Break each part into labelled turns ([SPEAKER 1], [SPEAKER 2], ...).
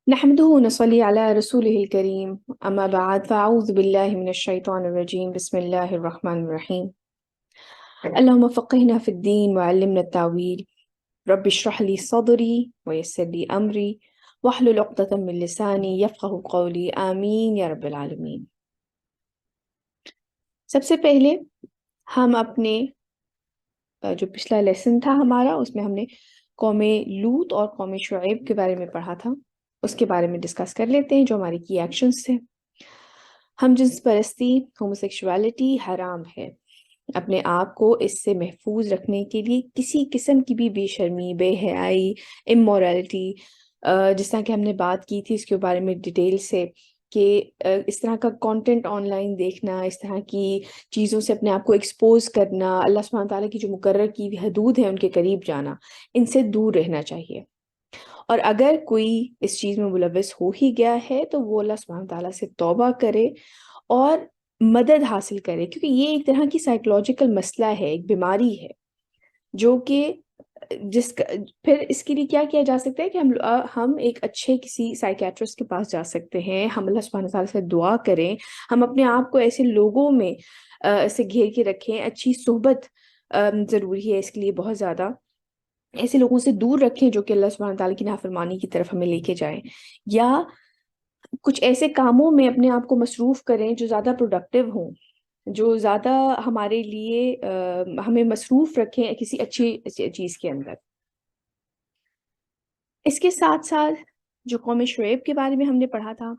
[SPEAKER 1] نحمده ونصلي على رسوله الكريم أما بعد فأعوذ بالله من الشيطان الرجيم بسم الله الرحمن الرحيم اللهم فقهنا في الدين وعلمنا التأويل رب اشرح لي صدري ويسر لي أمري واحلل عقدة من لساني يفقه قولي آمين یا رب العالمین۔ سب سے پہلے ہم اپنے جو پچھلا لیسن تھا ہمارا اس میں ہم نے قوم لوط اور قوم شعیب کے بارے میں پڑھا تھا، اس کے بارے میں ڈسکس کر لیتے ہیں جو ہماری کی ایکشنز تھے۔ ہم جنس پرستی ہوموسیکشوالٹی حرام ہے۔ اپنے آپ کو اس سے محفوظ رکھنے کے لیے کسی قسم کی بھی بے شرمی، بے حیائی، امورالٹی، جس طرح کہ ہم نے بات کی تھی اس کے بارے میں ڈیٹیل سے کہ اس طرح کا کانٹینٹ آن لائن دیکھنا، اس طرح کی چیزوں سے اپنے آپ کو ایکسپوز کرنا، اللہ سبحانہ تعالیٰ کی جو مقرر کی ہوئی حدود ہیں ان کے قریب جانا، ان سے دور رہنا چاہیے۔ اور اگر کوئی اس چیز میں ملوث ہو ہی گیا ہے تو وہ اللہ سبحانہ تعالیٰ سے توبہ کرے اور مدد حاصل کرے، کیونکہ یہ ایک طرح کی سائیکولوجیکل مسئلہ ہے، ایک بیماری ہے جو کہ پھر اس کے لیے کیا کیا جا سکتا ہے کہ ہم ایک اچھے کسی سائیکیٹرسٹ کے پاس جا سکتے ہیں، ہم اللہ سبحانہ تعالیٰ سے دعا کریں، ہم اپنے آپ کو ایسے لوگوں میں سے گھیر کے رکھیں، اچھی صحبت ضروری ہے اس کے لیے بہت زیادہ، ایسے لوگوں سے دور رکھیں جو کہ اللہ سبحانہ تعالیٰ کی نافرمانی کی طرف ہمیں لے کے جائیں، یا کچھ ایسے کاموں میں اپنے آپ کو مصروف کریں جو زیادہ پروڈکٹیو ہوں، جو زیادہ ہمارے لیے ہمیں مصروف رکھیں کسی اچھی چیز کے اندر۔ اس کے ساتھ ساتھ جو قوم شعیب کے بارے میں ہم نے پڑھا تھا،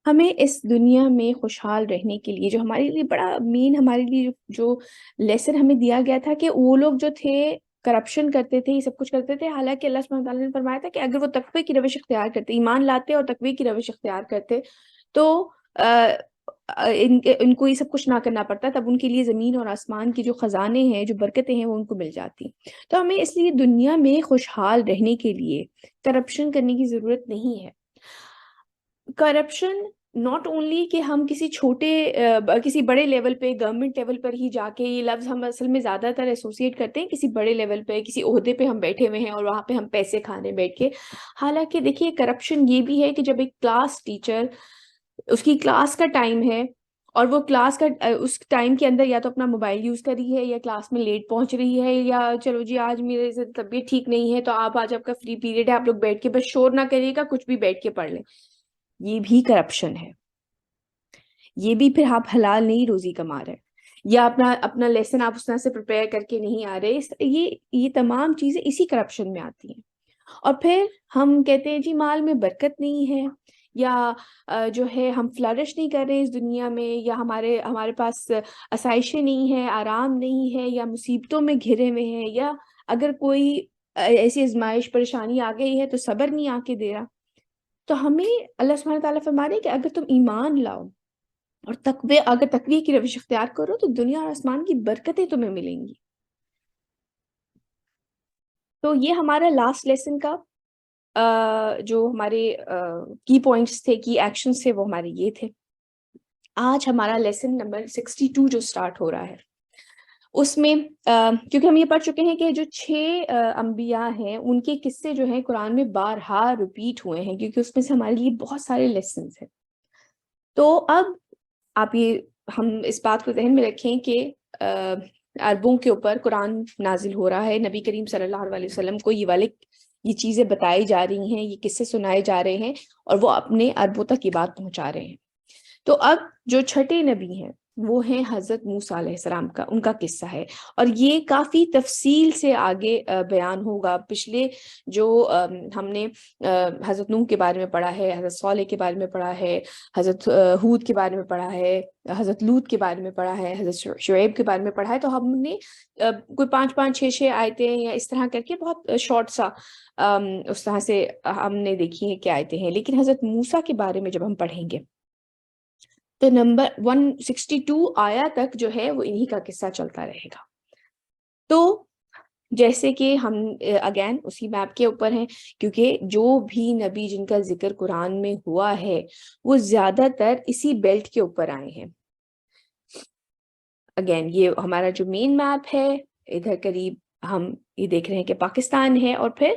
[SPEAKER 1] ہمیں اس دنیا میں خوشحال رہنے کے لیے جو ہمارے لیے بڑا مین، ہمارے لیے جو لیسن ہمیں دیا گیا تھا کہ وہ لوگ جو تھے کرپشن کرتے تھے، یہ سب کچھ کرتے تھے، حالانکہ اللہ سبحانہ تعالیٰ نے فرمایا تھا کہ اگر وہ تقوی کی روش اختیار کرتے، ایمان لاتے اور تقوی کی روش اختیار کرتے تو ان کو یہ سب کچھ نہ کرنا پڑتا، تب ان کے لیے زمین اور آسمان کی جو خزانے ہیں، جو برکتیں ہیں، وہ ان کو مل جاتی۔ تو ہمیں اس لیے دنیا میں خوشحال رہنے کے لیے کرپشن کرنے کی ضرورت نہیں ہے۔ کرپشن ناٹ اونلی کہ ہم کسی چھوٹے کسی بڑے لیول پہ، گورنمنٹ لیول پر ہی جا کے، یہ لفظ ہم اصل میں زیادہ تر ایسوسیٹ کرتے ہیں کسی بڑے لیول پہ، کسی عہدے پہ ہم بیٹھے ہوئے ہیں اور وہاں پہ ہم پیسے کھانے بیٹھ کے۔ حالانکہ دیکھیے کرپشن یہ بھی ہے کہ جب ایک کلاس ٹیچر، اس کی کلاس کا ٹائم ہے اور وہ کلاس کا اس ٹائم کے اندر یا تو اپنا موبائل یوز کر رہی ہے، یا کلاس میں لیٹ پہنچ رہی ہے، یا چلو جی آج میرے سے طبیعت ٹھیک نہیں ہے تو آج آپ کا فری پیریڈ ہے، آپ لوگ بیٹھ کے بس شور نہ کریے گا، کچھ بھی بیٹھ کے پڑھ لیں، یہ بھی کرپشن ہے۔ یہ بھی پھر آپ حلال نہیں روزی کما رہے، یا اپنا لیسن آپ اس طرح سے پریپیئر کر کے نہیں آ رہے، یہ تمام چیزیں اسی کرپشن میں آتی ہیں۔ اور پھر ہم کہتے ہیں جی مال میں برکت نہیں ہے، یا جو ہے ہم فلرش نہیں کر رہے اس دنیا میں، یا ہمارے پاس آسائشیں نہیں ہیں، آرام نہیں ہے، یا مصیبتوں میں گھرے ہوئے ہیں، یا اگر کوئی ایسی آزمائش پریشانی آ گئی ہے تو صبر نہیں آ کے دے رہا۔ تو ہمیں اللہ سبحانہ تعالیٰ فرما رہے ہیں کہ اگر تم ایمان لاؤ اور اگر تقوی کی روش اختیار کرو تو دنیا اور آسمان کی برکتیں تمہیں ملیں گی۔ تو یہ ہمارا لاسٹ لیسن کا جو ہمارے کی پوائنٹس تھے، کی ایکشنز تھے، وہ ہمارے یہ تھے۔ آج ہمارا لیسن نمبر 62 جو سٹارٹ ہو رہا ہے، اس میں کیونکہ ہم یہ پڑھ چکے ہیں کہ جو 6 انبیاء ہیں ان کے قصے جو ہیں قرآن میں بارہا ریپیٹ ہوئے ہیں، کیونکہ اس میں سے ہمارے لیے بہت سارے لیسنز ہیں۔ تو اب ہم اس بات کو ذہن میں رکھیں کہ عربوں کے اوپر قرآن نازل ہو رہا ہے، نبی کریم صلی اللہ علیہ وسلم کو یہ چیزیں بتائی جا رہی ہیں، یہ قصے سنائے جا رہے ہیں، اور وہ اپنے عربوں تک یہ بات پہنچا رہے ہیں۔ تو اب جو چھٹے نبی ہیں وہ ہیں حضرت موسیٰ علیہ السلام کا، ان کا قصہ ہے، اور یہ کافی تفصیل سے آگے بیان ہوگا۔ پچھلے جو ہم نے حضرت نوح کے بارے میں پڑھا ہے، حضرت صالح کے بارے میں پڑھا ہے، حضرت ہود کے بارے میں پڑھا ہے، حضرت لوط کے بارے میں پڑھا ہے، حضرت شعیب کے بارے میں پڑھا ہے، تو ہم نے کوئی 5 6 آیتیں یا اس طرح کر کے بہت شارٹ سا اس طرح سے ہم نے دیکھی ہیں کیا آیتیں ہیں۔ لیکن حضرت موسیٰ کے بارے میں جب ہم پڑھیں گے تو نمبر 162 آیا تک جو ہے وہ انہی کا قصہ چلتا رہے گا۔ تو جیسے کہ ہم اگین اسی میپ کے اوپر ہیں، کیونکہ جو بھی نبی جن کا ذکر قرآن میں ہوا ہے وہ زیادہ تر اسی بیلٹ کے اوپر آئے ہیں۔ اگین یہ ہمارا جو مین میپ ہے، ادھر قریب ہم یہ دیکھ رہے ہیں کہ پاکستان ہے، اور پھر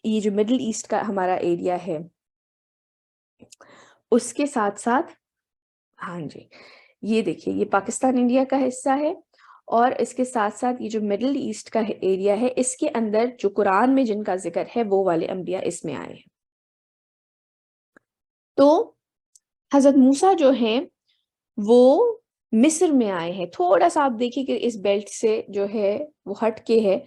[SPEAKER 1] یہ جو مڈل ایسٹ کا ہمارا ایریا ہے اس کے ساتھ ساتھ ہاں جی یہ دیکھیے یہ پاکستان انڈیا کا حصہ ہے، اور اس کے ساتھ ساتھ یہ جو مڈل ایسٹ کا ایریا ہے اس کے اندر جو قرآن میں جن کا ذکر ہے وہ والے انبیاء اس میں آئے ہیں۔ تو حضرت موسیٰ جو ہیں وہ مصر میں آئے ہیں، تھوڑا سا آپ دیکھیے کہ اس بیلٹ سے جو ہے وہ ہٹ کے ہے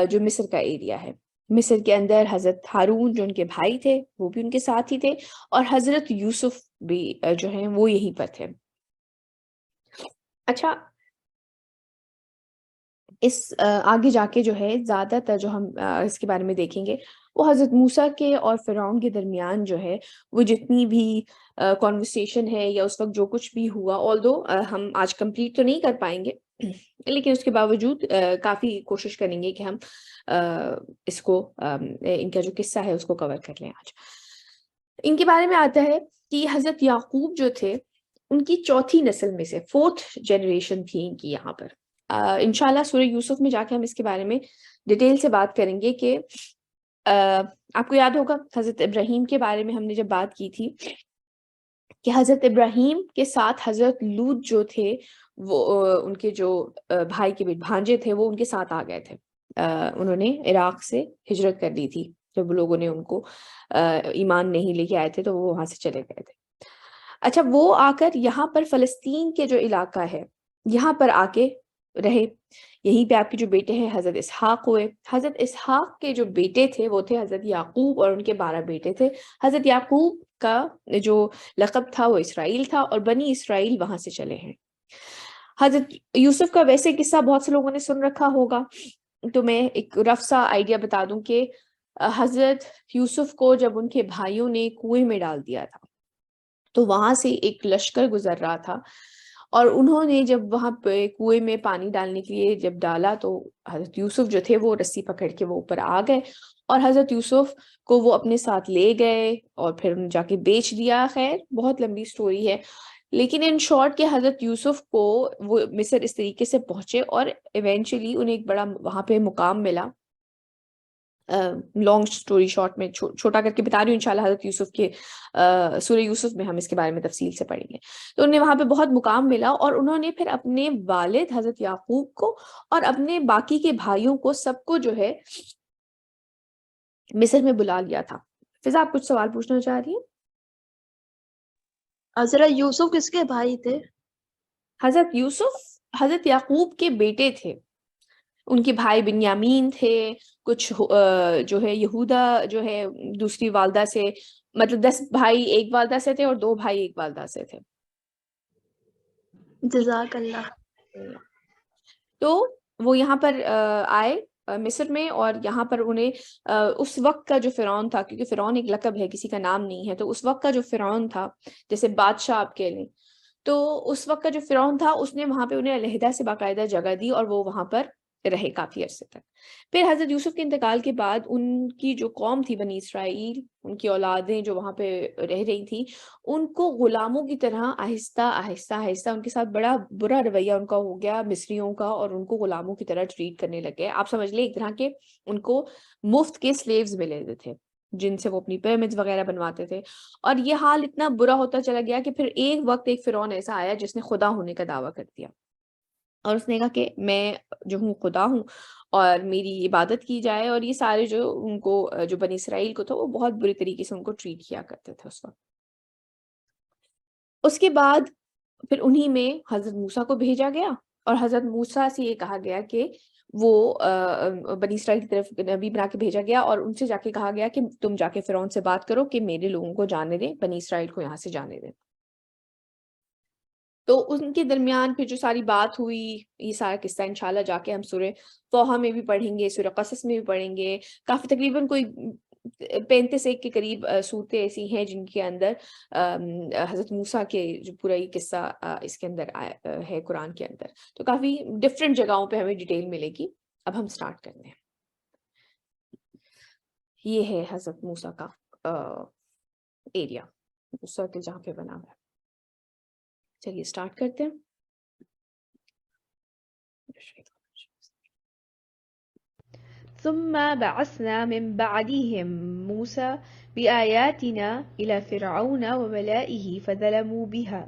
[SPEAKER 1] جو مصر کا ایریا ہے۔ مصر کے اندر حضرت ہارون جو ان کے بھائی تھے وہ بھی ان کے ساتھ ہی تھے، اور حضرت یوسف بھی جو ہیں وہ یہیں پر تھے۔ اچھا اس آگے جا کے جو ہے زیادہ تر جو ہم اس کے بارے میں دیکھیں گے وہ حضرت موسیٰ کے اور فرعون کے درمیان جو ہے وہ جتنی بھی کانورسیشن ہے یا اس وقت جو کچھ بھی ہوا، آلدو ہم آج کمپلیٹ تو نہیں کر پائیں گے لیکن اس کے باوجود کافی کوشش کریں گے کہ ہم اس کو ان کا جو قصہ ہے اس کو کور کر لیں آج۔ ان کے بارے میں آتا ہے کہ حضرت یعقوب جو تھے ان کی چوتھی نسل میں سے 4th جنریشن تھی ان کی یہاں پر۔ انشاءاللہ سورہ یوسف میں جا کے ہم اس کے بارے میں ڈیٹیل سے بات کریں گے کہ آپ کو یاد ہوگا حضرت ابراہیم کے بارے میں ہم نے جب بات کی تھی کہ حضرت ابراہیم کے ساتھ حضرت لوط جو تھے وہ ان کے جو بھائی کے بھانجے تھے وہ ان کے ساتھ آ گئے تھے۔ انہوں نے عراق سے ہجرت کر دی تھی جب لوگوں نے ان کو ایمان نہیں لے کے آئے تھے تو وہ وہاں سے چلے گئے تھے۔ اچھا وہ آ کر یہاں پر فلسطین کے جو علاقہ ہے یہاں پر آ کے رہے، یہیں پہ آپ کے جو بیٹے ہیں حضرت اسحاق ہوئے۔ حضرت اسحاق کے جو بیٹے تھے وہ تھے حضرت یعقوب، اور ان کے 12 بیٹے تھے۔ حضرت یعقوب کا جو لقب تھا وہ اسرائیل تھا، اور بنی اسرائیل وہاں سے چلے ہیں۔ حضرت یوسف کا ویسے قصہ بہت سے لوگوں نے سن رکھا ہوگا، تو میں ایک رف سا آئیڈیا بتا دوں کہ حضرت یوسف کو جب ان کے بھائیوں نے کنویں میں ڈال دیا تھا تو وہاں سے ایک لشکر گزر رہا تھا، اور انہوں نے جب وہاں پہ کنویں میں پانی ڈالنے کے لیے جب ڈالا تو حضرت یوسف جو تھے وہ رسی پکڑ کے وہ اوپر آ گئے، اور حضرت یوسف کو وہ اپنے ساتھ لے گئے اور پھر انہیں جا کے بیچ دیا۔ خیر بہت لمبی سٹوری ہے، لیکن ان شارٹ کہ حضرت یوسف کو وہ مصر اس طریقے سے پہنچے اور ایونچولی انہیں ایک بڑا وہاں پہ مقام ملا۔ لانگ سٹوری شارٹ میں چھوٹا کر کے بتا رہی ہوں، انشاءاللہ حضرت یوسف کے سورہ یوسف میں ہم اس کے بارے میں تفصیل سے پڑھیں گے۔ تو انہیں وہاں پہ بہت مقام ملا، اور انہوں نے پھر اپنے والد حضرت یعقوب کو اور اپنے باقی کے بھائیوں کو سب کو جو ہے مصر میں بلا لیا تھا۔ فضا آپ کچھ سوال پوچھنا چاہ رہی ہیں؟
[SPEAKER 2] حضرت یوسف کس کے بھائی تھے؟
[SPEAKER 1] حضرت یوسف حضرت یعقوب کے بیٹے تھے، ان کے بھائی بنیامین تھے، کچھ جو ہے یہودا جو ہے دوسری والدہ سے، مطلب 10 بھائی ایک والدہ سے تھے اور 2 بھائی ایک والدہ سے تھے۔
[SPEAKER 2] جزاک اللہ۔
[SPEAKER 1] تو وہ یہاں پر آئے مصر میں، اور یہاں پر انہیں اس وقت کا جو فرعون تھا، کیونکہ فرعون ایک لقب ہے کسی کا نام نہیں ہے، تو اس وقت کا جو فرعون تھا جیسے بادشاہ آپ کہہ لیں، تو اس وقت کا جو فرعون تھا اس نے وہاں پہ انہیں علیحدہ سے باقاعدہ جگہ دی اور وہ وہاں پر رہے کافی عرصے تک۔ پھر حضرت یوسف کے انتقال کے بعد ان کی جو قوم تھی بنی اسرائیل، ان کی اولادیں جو وہاں پہ رہ رہی تھیں، ان کو غلاموں کی طرح آہستہ آہستہ آہستہ ان کے ساتھ بڑا برا رویہ ان کا ہو گیا مصریوں کا، اور ان کو غلاموں کی طرح ٹریٹ کرنے لگے۔ آپ سمجھ لیں ایک طرح کے ان کو مفت کے سلیوز ملے تھے جن سے وہ اپنی پیرامڈز وغیرہ بنواتے تھے، اور یہ حال اتنا برا ہوتا چلا گیا کہ پھر ایک وقت ایک فرعون ایسا آیا جس نے خدا ہونے کا دعویٰ کر دیا، اور اس نے کہا کہ میں جو ہوں خدا ہوں اور میری عبادت کی جائے، اور یہ سارے جو ان کو جو بنی اسرائیل کو تھا وہ بہت بری طریقے سے ان کو ٹریٹ کیا کرتے تھے اس وقت۔ اس کے بعد پھر انہی میں حضرت موسیٰ کو بھیجا گیا، اور حضرت موسیٰ سے یہ کہا گیا کہ وہ بنی اسرائیل کی طرف نبی بنا کے بھیجا گیا، اور ان سے جا کے کہا گیا کہ تم جا کے فرعون سے بات کرو کہ میرے لوگوں کو جانے دیں، بنی اسرائیل کو یہاں سے جانے دیں۔ تو ان کے درمیان پھر جو ساری بات ہوئی، یہ سارا قصہ انشاءاللہ جا کے ہم سورہ طٰہٰ میں بھی پڑھیں گے، سورہ قصص میں بھی پڑھیں گے، کافی تقریباً کوئی 35 کے قریب صورتیں ایسی ہیں جن کے اندر حضرت موسیٰ کے جو پورا یہ قصہ اس کے اندر ہے قرآن کے اندر، تو کافی ڈفرینٹ جگہوں پہ ہمیں ڈیٹیل ملے گی۔ اب ہم سٹارٹ کرتے ہیں۔ یہ ہے حضرت موسیٰ کا ایریا، سرکل جہاں پہ بنا ہوا ہے۔ چلیے سٹارٹ کرتے ہیں۔
[SPEAKER 3] ثم بعثنا من بعدهم موسى بآياتنا إلى فرعون وملئه فظلموا بها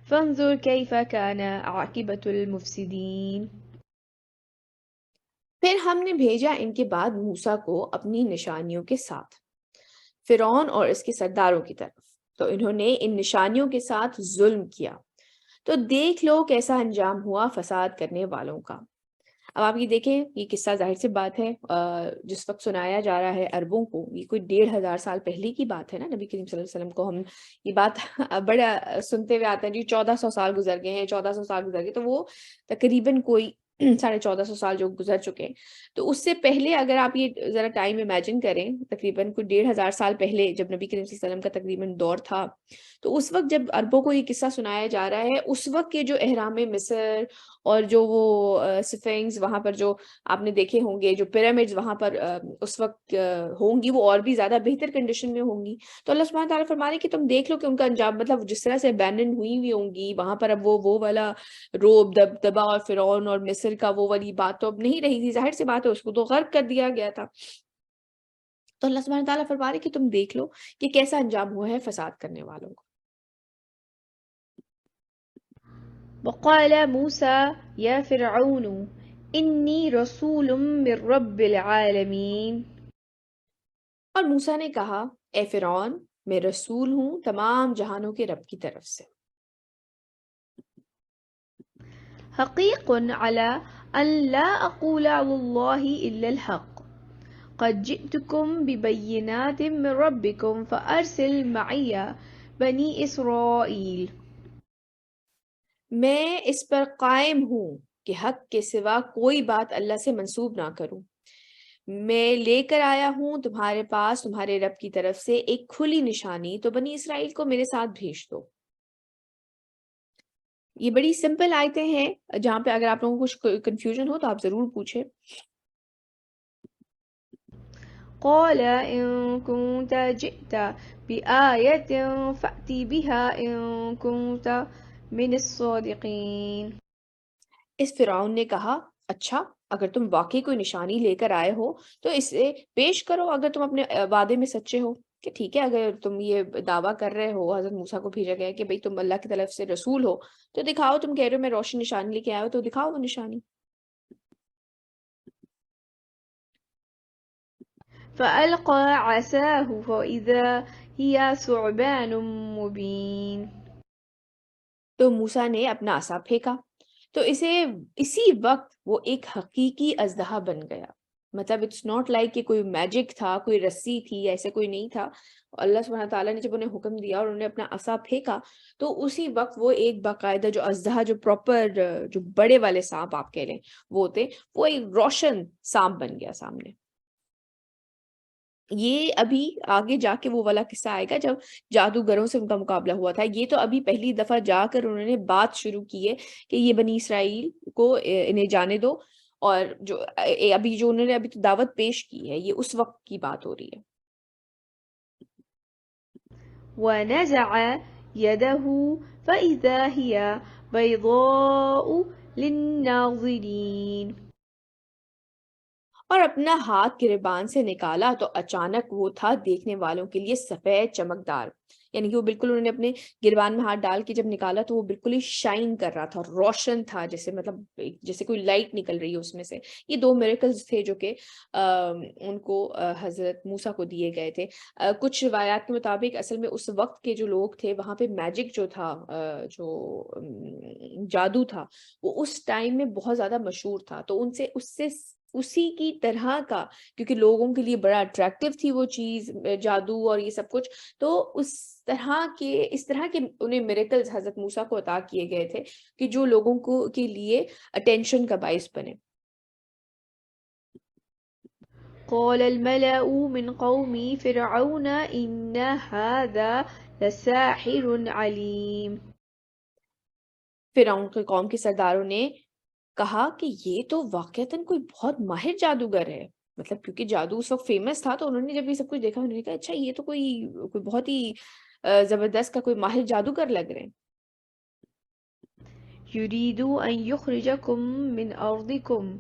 [SPEAKER 3] فانظر كيف كان عاقبة المفسدين.
[SPEAKER 1] پھر ہم نے بھیجا ان کے بعد موسیٰ کو اپنی نشانیوں کے ساتھ فرعون اور اس کے سرداروں کی طرف، تو انہوں نے ان نشانیوں کے ساتھ ظلم کیا، تو دیکھ لو کیسا انجام ہوا فساد کرنے والوں کا۔ اب آپ یہ دیکھیں، یہ قصہ ظاہر سی بات ہے جس وقت سنایا جا رہا ہے عربوں کو، یہ کوئی 1500 سال پہلے کی بات ہے نا۔ نبی کریم صلی اللہ علیہ وسلم کو ہم یہ بات بڑا سنتے ہوئے آتے ہیں جی 1400 سال گزر گئے ہیں، 1400 سال گزر گئے، تو وہ تقریباً کوئی 1450 سال جو گزر چکے ہیں۔ تو اس سے پہلے اگر آپ یہ ذرا ٹائم امیجن کریں، تقریباً کوئی 1500 سال پہلے جب نبی کریم صلی اللہ علیہ وسلم کا تقریباً دور تھا، تو اس وقت جب عربوں کو یہ قصہ سنایا جا رہا ہے، اس وقت کے جو اہرام مصر اور جو وہ سفنکس وہاں پر جو آپ نے دیکھے ہوں گے، جو پیرامڈز وہاں پر اس وقت ہوں گی، وہ اور بھی زیادہ بہتر کنڈیشن میں ہوں گی۔ تو اللہ سبحانہ تعالیٰ فرما رہے کہ تم دیکھ لو کہ ان کا انجام، مطلب جس طرح سے ابینڈن ہوئی ہوں گی وہاں پر، اب وہ والا روب دبدبا اور فرعون اور مصر کا وہ والی بات تو اب نہیں رہی تھی، ظاہر سی بات ہے اس کو تو غرق کر دیا گیا تھا۔ تو اللہ سبحانہ تعالیٰ فرما رہے کہ تم دیکھ لو کہ کیسا انجام ہوا ہے فساد کرنے والوں کو۔
[SPEAKER 3] وقال موسى يا فرعون إني رسول من رب العالمين.
[SPEAKER 1] اور موسیٰ نے کہا اے فرعون، میں رسول ہوں تمام جہانوں کے رب کی طرف سے۔
[SPEAKER 3] حقيق على أن لا أقول على الله إلا الحق قد جئتكم ببينات من ربكم فأرسل معي بني إسرائيل.
[SPEAKER 1] میں اس پر قائم ہوں کہ حق کے سوا کوئی بات اللہ سے منسوب نہ کروں۔ میں لے کر آیا ہوں تمہارے پاس تمہارے رب کی طرف سے ایک کھلی نشانی، تو بنی اسرائیل کو میرے ساتھ بھیج دو۔ یہ بڑی سمپل آیتیں ہیں، جہاں پہ اگر آپ لوگوں کو کچھ کنفیوژن ہو تو آپ ضرور پوچھیں۔
[SPEAKER 3] قال إن كنت جئت بآية فأت بها إن كنت من الصادقين.
[SPEAKER 1] اس فرعون نے کہا اچھا، اگر تم واقعی کوئی نشانی لے کر آئے ہو تو اسے پیش کرو اگر تم اپنے وعدے میں سچے ہو۔ کہ ٹھیک ہے، اگر تم یہ دعویٰ کر رہے ہو، حضرت موسیٰ کو بھیجا گیا کہ بھئی تم اللہ کی طرف سے رسول ہو، تو دکھاؤ، تم کہہ رہے ہو میں روشن نشانی لے کے آیا ہو تو دکھاؤ وہ نشانی۔
[SPEAKER 3] فألقى عصاه فإذا هي ثعبان مبين.
[SPEAKER 1] تو موسیٰ نے اپنا عصا پھینکا تو اسی وقت وہ ایک حقیقی اژدہا بن گیا۔ مطلب اٹس ناٹ لائک کہ کوئی میجک تھا، کوئی رسی تھی، ایسے کوئی نہیں تھا۔ اللہ سبحانہ تعالیٰ نے جب انہیں حکم دیا اور انہوں نے اپنا عصا پھینکا تو اسی وقت وہ ایک باقاعدہ جو اژدہا، جو پراپر جو بڑے والے سانپ آپ کہہ لیں وہ ہوتے، وہ ایک روشن سانپ بن گیا سامنے۔ یہ ابھی آگے جا کے وہ والا قصہ آئے گا جب جادوگروں سے ان کا مقابلہ ہوا تھا۔ یہ تو ابھی پہلی دفعہ جا کر انہوں نے بات شروع کی ہے کہ یہ بنی اسرائیل کو انہیں جانے دو، اور جو ابھی جو انہوں نے ابھی تو دعوت پیش کی ہے، یہ اس وقت کی بات ہو رہی ہے۔
[SPEAKER 3] ونزع يده فإذا هي بيضاء للناظرين.
[SPEAKER 1] اور اپنا ہاتھ گریبان سے نکالا تو اچانک وہ تھا دیکھنے والوں کے لیے سفید چمکدار، یعنی کہ وہ بالکل انہوں نے اپنے گریبان میں ہاتھ ڈال کے جب نکالا تو وہ بالکل ہی شائن کر رہا تھا، روشن تھا، جیسے مطلب جیسے کوئی لائٹ نکل رہی ہے اس میں سے۔ یہ 2 میریکلز تھے جو کہ ان کو حضرت موسیٰ کو دیے گئے تھے۔ کچھ روایات کے مطابق اصل میں اس وقت کے جو لوگ تھے وہاں پہ میجک جو تھا، جو جادو تھا، وہ اس ٹائم میں بہت زیادہ مشہور تھا، تو اس سے اسی کی طرح کا، کیونکہ لوگوں کے لیے بڑا اٹریکٹیو تھی وہ چیز، جادو اور یہ سب کچھ، تو اس طرح کے انہیں میریکلز حضرت موسیٰ کو عطا کیے گئے تھے کہ جو لوگوں کو کے لیے اٹینشن کا باعث بنے۔
[SPEAKER 3] قال الملأ من قوم فرعون إن هذا لساحر عليم.
[SPEAKER 1] فرعون کی قوم کے سرداروں نے کہا کہ یہ تو واقعتاً کوئی بہت ماہر جادوگر ہے، مطلب کیونکہ جادو اس وقت فیمس تھا، تو انہوں نے جب یہ سب کچھ دیکھا انہوں نے کہا اچھا یہ تو کوئی بہت ہی زبردست کا کوئی ماہر جادوگر لگ رہے ہیں۔
[SPEAKER 3] يريد أن يخرجكم من أرضكم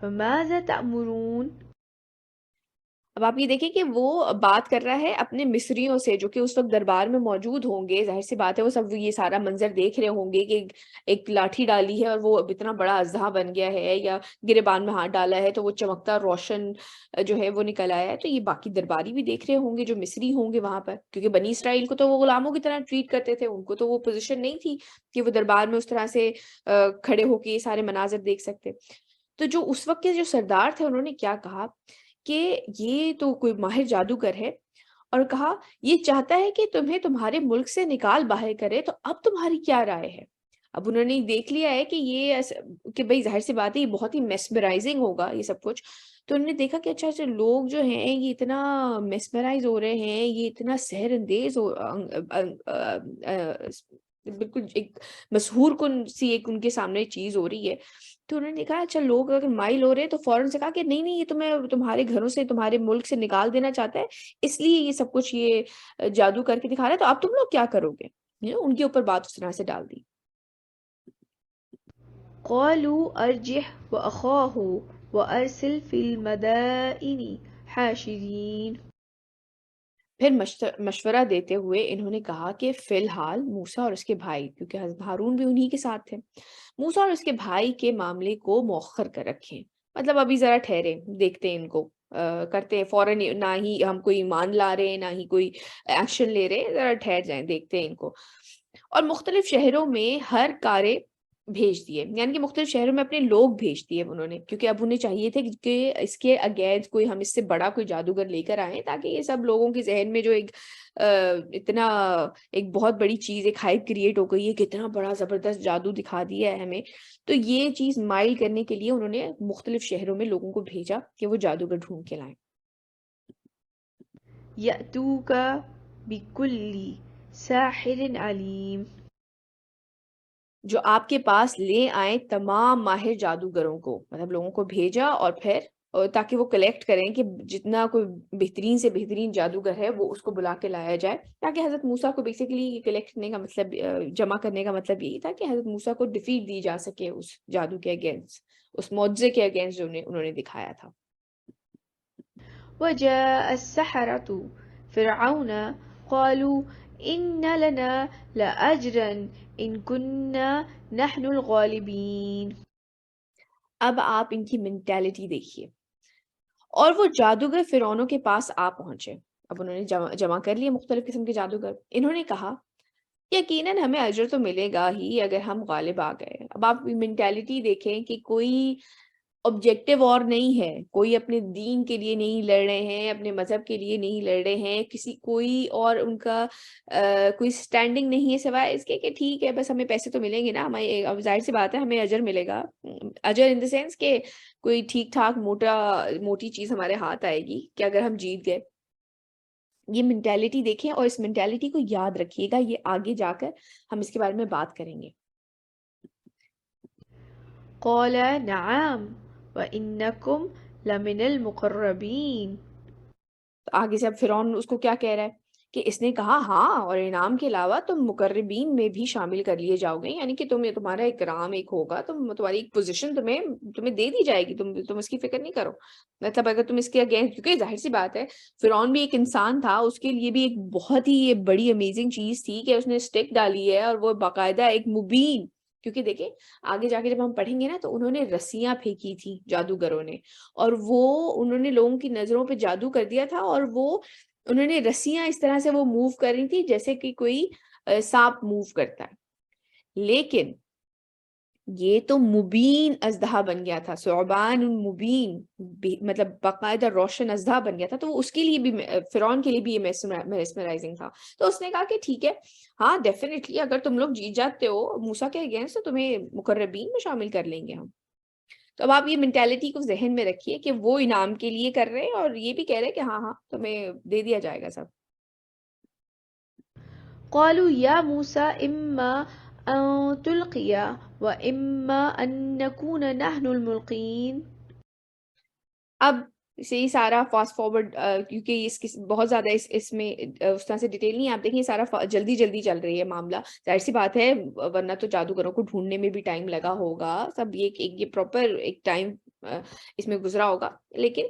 [SPEAKER 3] فماذا تأمرون؟
[SPEAKER 1] اب آپ یہ دیکھیں کہ وہ بات کر رہا ہے اپنے مصریوں سے جو کہ اس وقت دربار میں موجود ہوں گے. ظاہر سی بات ہے وہ سب یہ سارا منظر دیکھ رہے ہوں گے کہ ایک لاٹھی ڈالی ہے اور وہ اب اتنا بڑا اژدہا بن گیا ہے, یا گریبان میں ہاتھ ڈالا ہے تو وہ چمکتا روشن جو ہے وہ نکل آیا ہے. تو یہ باقی درباری بھی دیکھ رہے ہوں گے جو مصری ہوں گے وہاں پر, کیونکہ بنی اسرائیل کو تو وہ غلاموں کی طرح ٹریٹ کرتے تھے, ان کو تو وہ پوزیشن نہیں تھی کہ وہ دربار میں اس طرح سے کھڑے ہو کے یہ سارے مناظر دیکھ سکتے. تو جو اس وقت کے جو سردار تھے انہوں نے کیا کہا کہ یہ تو کوئی ماہر جادوگر ہے, اور کہا یہ چاہتا ہے کہ تمہیں تمہارے ملک سے نکال باہر کرے, تو اب تمہاری کیا رائے ہے؟ اب انہوں نے دیکھ لیا ہے کہ یہ کہ بھائی ظاہر سی بات ہے یہ بہت ہی میسمرائزنگ ہوگا یہ سب کچھ. تو انہوں نے دیکھا کہ اچھا لوگ جو ہیں یہ اتنا میسمرائز ہو رہے ہیں, یہ اتنا سحر اندیز بالکل ایک مسحور کن سی ایک ان کے سامنے چیز ہو رہی ہے. تو انہوں نے کہا اچھا لوگ اگر مائل ہو رہے ہیں تو فوراً سے کہا کہ نہیں یہ تمہیں تمہارے گھروں سے تمہارے ملک سے نکال دینا چاہتا ہے, اس لیے یہ سب کچھ یہ جادو کر کے دکھا رہا ہے, تو اب تم لوگ کیا کرو گے؟ ان کے اوپر بات اس طرح سے ڈال دی.
[SPEAKER 3] قالوا أرجح وأخاه وأرسل في المدائن حاشرين.
[SPEAKER 1] پھر مشورہ دیتے ہوئے انہوں نے کہا کہ فی الحال موسیٰ اور اس کے بھائی, کیونکہ حضرت ہارون بھی انہی کے ساتھ تھے, موسیٰ اور اس کے بھائی کے معاملے کو مؤخر کر رکھیں, مطلب ابھی ذرا ٹھہرے, دیکھتے ہیں ان کو کرتے ہیں فوراً, نہ ہی ہم کوئی ایمان لا رہے ہیں نہ ہی کوئی ایکشن لے رہے ہیں, ذرا ٹھہر جائیں دیکھتے ہیں ان کو. اور مختلف شہروں میں ہر کارے بھیج دیے, یعنی کہ مختلف شہروں میں اپنے لوگ بھیج دیے انہوں نے, کیونکہ اب انہیں چاہیے تھے کہ اس کے اگینسٹ کوئی ہم اس سے بڑا کوئی جادوگر لے کر آئیں, تاکہ یہ سب لوگوں کے ذہن میں جو ایک اتنا ایک بہت بڑی چیز, ایک ہائپ کریٹ ہو گئی ہے کہ اتنا بڑا زبردست جادو دکھا دیا ہے ہمیں, تو یہ چیز مائل کرنے کے لیے انہوں نے مختلف شہروں میں لوگوں کو بھیجا کہ وہ جادوگر ڈھونڈ کے لائیں.
[SPEAKER 3] يأتوك بكل ساحر عليم.
[SPEAKER 1] جو آپ کے پاس لے آئیں تمام ماہر جادوگروں کو, مطلب لوگوں کو بھیجا اور پھر تاکہ وہ کلیکٹ کریں کہ جتنا کوئی بہترین سے بہترین جادوگر ہے وہ اس کو بلا کے لایا جائے, تاکہ حضرت موسیٰ کو بیسیکلی کلیکٹ کرنے کا مطلب جمع کرنے کا مطلب یہی تھا کہ حضرت موسیٰ کو ڈیفیٹ دی جا سکے اس جادو کے اگینسٹ, اس معجزے کے اگینسٹ جو انہوں نے دکھایا تھا.
[SPEAKER 3] وجاء السحرة فرعون قالوا إن لنا لأجرا إن كنا نحن الغالبين.
[SPEAKER 1] اب آپ ان کی مینٹیلٹی دیکھیے, اور وہ جادوگر فرعونوں کے پاس آ پہنچے. اب انہوں نے جمع کر لیے مختلف قسم کے جادوگر. انہوں نے کہا یقیناً ہمیں اجر تو ملے گا ہی اگر ہم غالب آ گئے. اب آپ مینٹیلٹی دیکھیں کہ کوئی آبجیکٹیو اور نہیں ہے, کوئی اپنے دین کے لیے نہیں لڑ رہے ہیں, اپنے مذہب کے لیے نہیں لڑ رہے ہیں, کوئی اور ان کا کوئی سٹینڈنگ نہیں ہے سوائے اس کے کہ ٹھیک ہے بس ہمیں پیسے تو ملیں گے نا, ہمیں اب ظاہر سی بات ہے ہمیں اجر ملے گا, اجر ان دا سینس کہ کوئی ٹھیک ٹھاک موٹی چیز ہمارے ہاتھ آئے گی کہ اگر ہم جیت گئے. یہ مینٹیلٹی دیکھیں اور اس مینٹیلٹی کو یاد رکھیے گا, یہ آگے جا کر ہم اس کے بارے میں بات کریں گے.
[SPEAKER 3] قال نعم وإنكم لمن المقربين.
[SPEAKER 1] تو آگے سے اب فرعون اس کو کیا کہہ رہا ہے کہ اس نے کہا ہاں, اور انعام کے علاوہ تم مقربین میں بھی شامل کر لیے جاؤ گے, یعنی کہ تمہارا اکرام ایک ہوگا, تمہاری ایک پوزیشن تمہیں دے دی جائے گی, تم اس کی فکر نہیں کرو. مطلب اگر تم اس کے اگینسٹ, کیونکہ ظاہر سی بات ہے فرعون بھی ایک انسان تھا, اس کے لیے بھی ایک بہت ہی بڑی امیزنگ چیز تھی کہ اس نے اسٹک ڈالی ہے, اور وہ باقاعدہ ایک مبین, کیونکہ دیکھیں آگے جا کے جب ہم پڑھیں گے نا تو انہوں نے رسیاں پھینکی تھی جادوگروں نے, اور وہ انہوں نے لوگوں کی نظروں پہ جادو کر دیا تھا, اور وہ انہوں نے رسیاں اس طرح سے وہ موو کر رہی تھی جیسے کہ کوئی سانپ موو کرتا ہے. لیکن یہ تو مبین اژدہا بن گیا تھا, ثعبان مبین, مطلب باقاعدہ روشن اژدہا بن گیا تھا, تو اس کے لیے بھی فرعون کے لیے بھی یہ میسمرائزنگ تھا. تو اس نے کہا کہ ٹھیک ہے ہاں ڈیفینیٹلی اگر تم لوگ جیت جاتے ہو موسیٰ کے اگینسٹ تو تمہیں مقربین میں شامل کر لیں گے ہم. تو اب آپ یہ مینٹیلٹی کو ذہن میں رکھیے کہ وہ انعام کے لیے کر رہے ہیں, اور یہ بھی کہہ رہے ہیں کہ ہاں تمہیں دے دیا جائے گا سب.
[SPEAKER 3] قالوا يا موسى إما أن تلقي وإما أن نكون نحن الملقين.
[SPEAKER 1] اب یہ سارا فاسٹ فارورڈ, کیونکہ بہت زیادہ اس میں اس طرح سے ڈیٹیل نہیں, آپ دیکھیں یہ سارا جلدی چل رہی ہے معاملہ, ظاہر سی بات ہے ورنہ تو جادوگروں کو ڈھونڈنے میں بھی ٹائم لگا ہوگا سب, یہ پراپر ایک ٹائم اس میں گزرا ہوگا، لیکن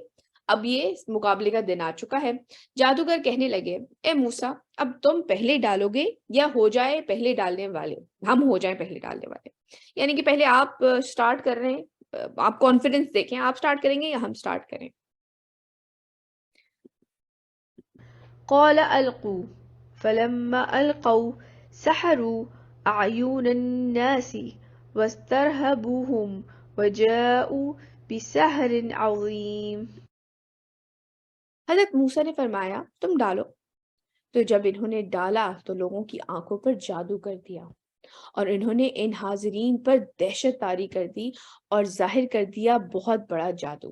[SPEAKER 1] اب یہ مقابلے کا دن آ چکا ہے۔ جادوگر کہنے لگے، اے موسیٰ، اب تم پہلے ڈالو گے یا ہو جائے پہلے ڈالنے والے، ہم ہو جائیں پہلے ڈالنے والے، یعنی کہ پہلے آپ سٹارٹ کر رہے ہیں، آپ کانفیڈنس دیکھیں، آپ سٹارٹ کریں گے یا ہم سٹارٹ کریں؟
[SPEAKER 3] قال ألقوا فلما ألقوا سحروا أعين الناس واسترهبوهم وجاءوا بسحر عظيم۔
[SPEAKER 1] حضرت موسیٰ نے فرمایا تم ڈالو، تو جب انہوں نے ڈالا تو لوگوں کی آنکھوں پر جادو کر دیا، اور انہوں نے ان حاضرین پر دہشت طاری کر دی اور ظاہر کر دیا بہت بڑا جادو۔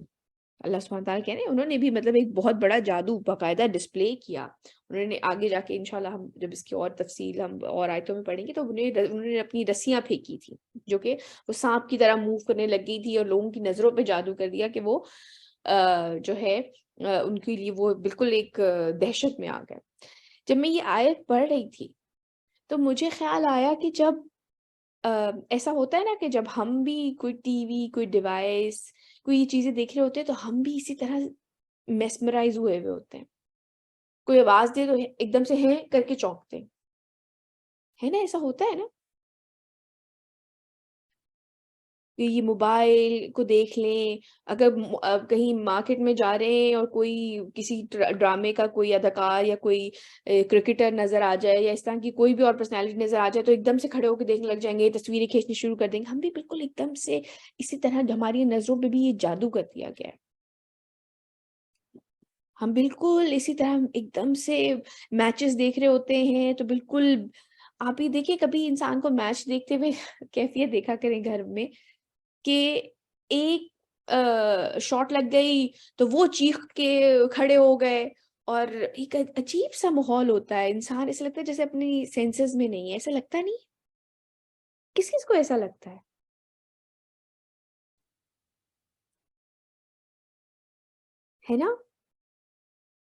[SPEAKER 1] اللہ سبحانہ تعالیٰ کہہ رہے ہیں انہوں نے بھی مطلب ایک بہت بڑا جادو باقاعدہ ڈسپلے کیا۔ انہوں نے آگے جا کے انشاءاللہ ہم جب اس کی اور تفصیل ہم اور آیتوں میں پڑھیں گے تو انہوں نے اپنی رسیاں پھینکی تھی جو کہ وہ سانپ کی طرح موو کرنے لگ گئی تھی، اور لوگوں کی نظروں پہ جادو کر دیا کہ وہ جو ہے ان کے لیے وہ بالکل ایک دہشت میں آ گئے۔ جب میں یہ آیت پڑھ رہی تھی تو مجھے خیال آیا کہ جب ایسا ہوتا ہے نا کہ جب ہم بھی کوئی ٹی وی، کوئی ڈیوائس، کوئی یہ چیزیں دیکھ رہے ہوتے ہیں تو ہم بھی اسی طرح میسمرائز ہوئے ہوتے ہیں، کوئی آواز دے تو ایک دم سے ہیں کر کے چونکتے ہیں، ہے نا؟ ایسا ہوتا ہے نا کہ یہ موبائل کو دیکھ لیں، اگر کہیں مارکیٹ میں جا رہے ہیں اور کوئی کسی ڈرامے کا کوئی اداکار یا کوئی کرکٹر نظر آ جائے یا اس طرح کی کوئی بھی اور پرسنالٹی نظر آ جائے تو ایک دم سے کھڑے ہو کے دیکھنے لگ جائیں گے، تصویریں کھینچنی شروع کر دیں گے۔ ہم بھی بالکل ایک دم سے اسی طرح ہماری نظروں پہ بھی یہ جادو کر دیا گیا ہے، ہم بالکل اسی طرح ایک دم سے میچز دیکھ رہے ہوتے ہیں تو بالکل آپ ہی دیکھیں کبھی انسان کو میچ دیکھتے ہوئے کیفیت دیکھا کریں گھر میں کہ ایک شاٹ لگ گئی تو وہ چیخ کے کھڑے ہو گئے، اور ایک عجیب سا ماحول ہوتا ہے، انسان ایسا لگتا ہے جیسے اپنی سینسز میں نہیں ہے، ایسا لگتا نہیں؟ کس کس کو ایسا لگتا ہے نا؟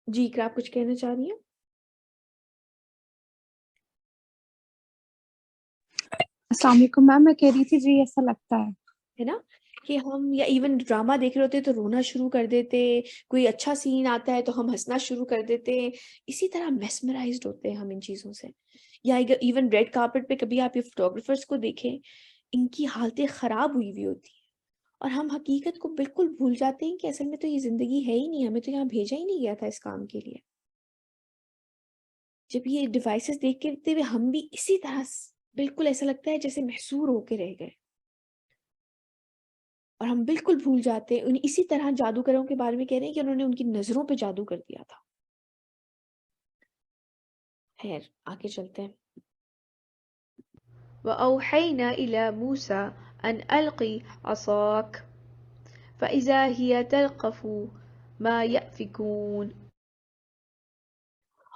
[SPEAKER 1] جی اقرا آپ کچھ کہنا چاہ رہی ہیں؟
[SPEAKER 2] السلام علیکم میم، میں کہہ رہی تھی جی ایسا لگتا
[SPEAKER 1] ہے نا کہ ہم یا ایون ڈرامہ دیکھ رہے ہوتے تو رونا شروع کر دیتے، کوئی اچھا سین آتا ہے تو ہم ہنسنا شروع کر دیتے، اسی طرح میسمرائزڈ ہوتے ہیں ہم ان چیزوں سے۔ یا ایون ریڈ کارپٹ پہ کبھی آپ یہ فوٹوگرافرس کو دیکھیں، ان کی حالتیں خراب ہوئی ہوتی ہیں اور ہم حقیقت کو بالکل بھول جاتے ہیں کہ اصل میں تو یہ زندگی ہے ہی نہیں، ہمیں تو یہاں بھیجا ہی نہیں گیا تھا اس کام کے لیے۔ جب یہ ڈیوائسز دیکھتے ہوئے ہم بھی اسی طرح بالکل ایسا لگتا ہے جیسے محصور ہو کے رہ گئے، اور ہم بالکل بھول جاتے ہیں۔ اسی طرح جادوگروں کے بارے میں کہہ رہے ہیں کہ انہوں نے ان کی نظروں پہ جادو کر دیا تھا۔ خیر آگے چلتے ہیں۔
[SPEAKER 3] وأوحينا إلى موسى أن ألقي عصاك فإذا هي تلقف ما يأفكون۔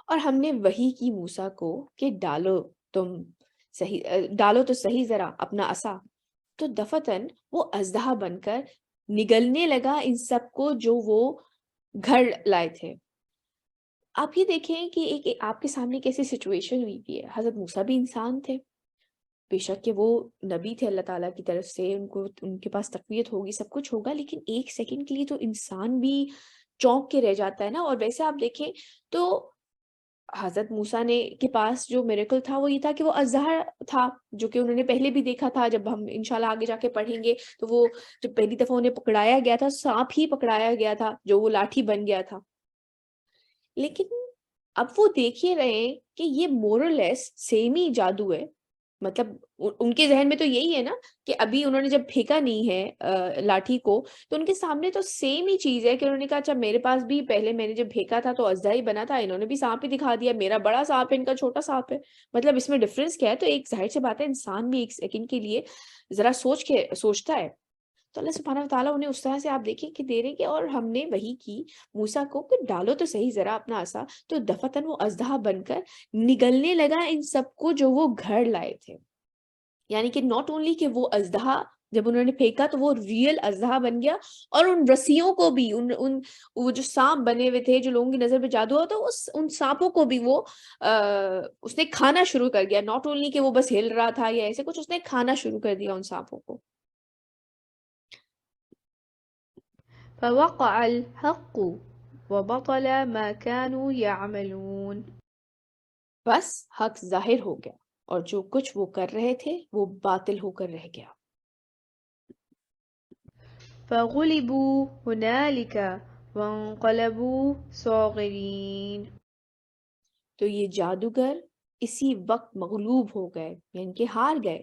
[SPEAKER 1] اور ہم نے وحی کی موسیٰ کو کہ ڈالو تو صحیح ذرا اپنا عصا، تو دفتن وہ اژدہا بن کر نگلنے لگا ان سب کو جو وہ گھر لائے تھے۔ آپ یہ دیکھیں کہ ایک آپ کے سامنے کیسی سچویشن ہوئی ہے۔ حضرت موسیٰ بھی انسان تھے، بے شک کہ وہ نبی تھے اللہ تعالیٰ کی طرف سے، ان کے پاس تقویت ہوگی، سب کچھ ہوگا، لیکن ایک سیکنڈ کے لیے تو انسان بھی چونک کے رہ جاتا ہے نا۔ اور ویسے آپ دیکھیں تو حضرت موسیٰ کے پاس جو میریکل تھا وہ یہ تھا کہ وہ اژدہا تھا، جو کہ انہوں نے پہلے بھی دیکھا تھا۔ جب ہم انشاءاللہ آگے جا کے پڑھیں گے تو وہ جب پہلی دفعہ انہیں پکڑایا گیا تھا، سانپ ہی پکڑایا گیا تھا جو وہ لاٹھی بن گیا تھا۔ لیکن اب وہ دیکھ ہی رہے ہیں کہ یہ مورلیس سیم ہی جادو ہے، مطلب ان کے ذہن میں تو یہی ہے نا کہ ابھی انہوں نے جب پھینکا نہیں ہے لاٹھی کو تو ان کے سامنے تو سیم ہی چیز ہے کہ انہوں نے کہا اچھا میرے پاس بھی پہلے میں نے جب پھینکا تھا تو اژدہا ہی بنا تھا، انہوں نے بھی سانپ ہی دکھا دیا، میرا بڑا سانپ ہے ان کا چھوٹا سانپ ہے، مطلب اس میں ڈفرینس کیا ہے؟ تو ایک ظاہر سی بات ہے انسان بھی ایک سیکنڈ کے لیے ذرا سوچتا ہے۔ تو اللہ سبحانہ وتعالیٰ انہیں اس طرح سے آپ دیکھیں کہ دے رہے کہ اور ہم نے وہی کی موسیٰ کو کہ ڈالو تو صحیح ذرا اپنا عصا، تو دفتن وہ اژدہا بن کر نگلنے لگا ان سب کو جو وہ گھر لائے تھے۔ یعنی کہ ناٹ اونلی کہ وہ اژدہا جب انہوں نے پھینکا تو وہ ریئل اژدہا بن گیا، اور ان رسیوں کو بھی وہ جو سانپ بنے ہوئے تھے جو لوگوں کی نظر پہ جادو ہوا تو ان سانپوں کو بھی وہ اس نے کھانا شروع کر دیا۔ ناٹ اونلی کہ وہ بس ہل رہا تھا یا ایسے کچھ، اس نے کھانا شروع کر دیا ان سانپوں کو۔
[SPEAKER 3] فوقع الحق وبطل ما كانوا يعملون.
[SPEAKER 1] بس حق ظاہر ہو گیا اور جو کچھ وہ کر رہے تھے وہ باطل ہو کر رہ گیا.
[SPEAKER 3] فغلبوا هنالك وانقلبوا صاغرين.
[SPEAKER 1] تو یہ جادوگر اسی وقت مغلوب ہو گئے یعنی کہ ہار گئے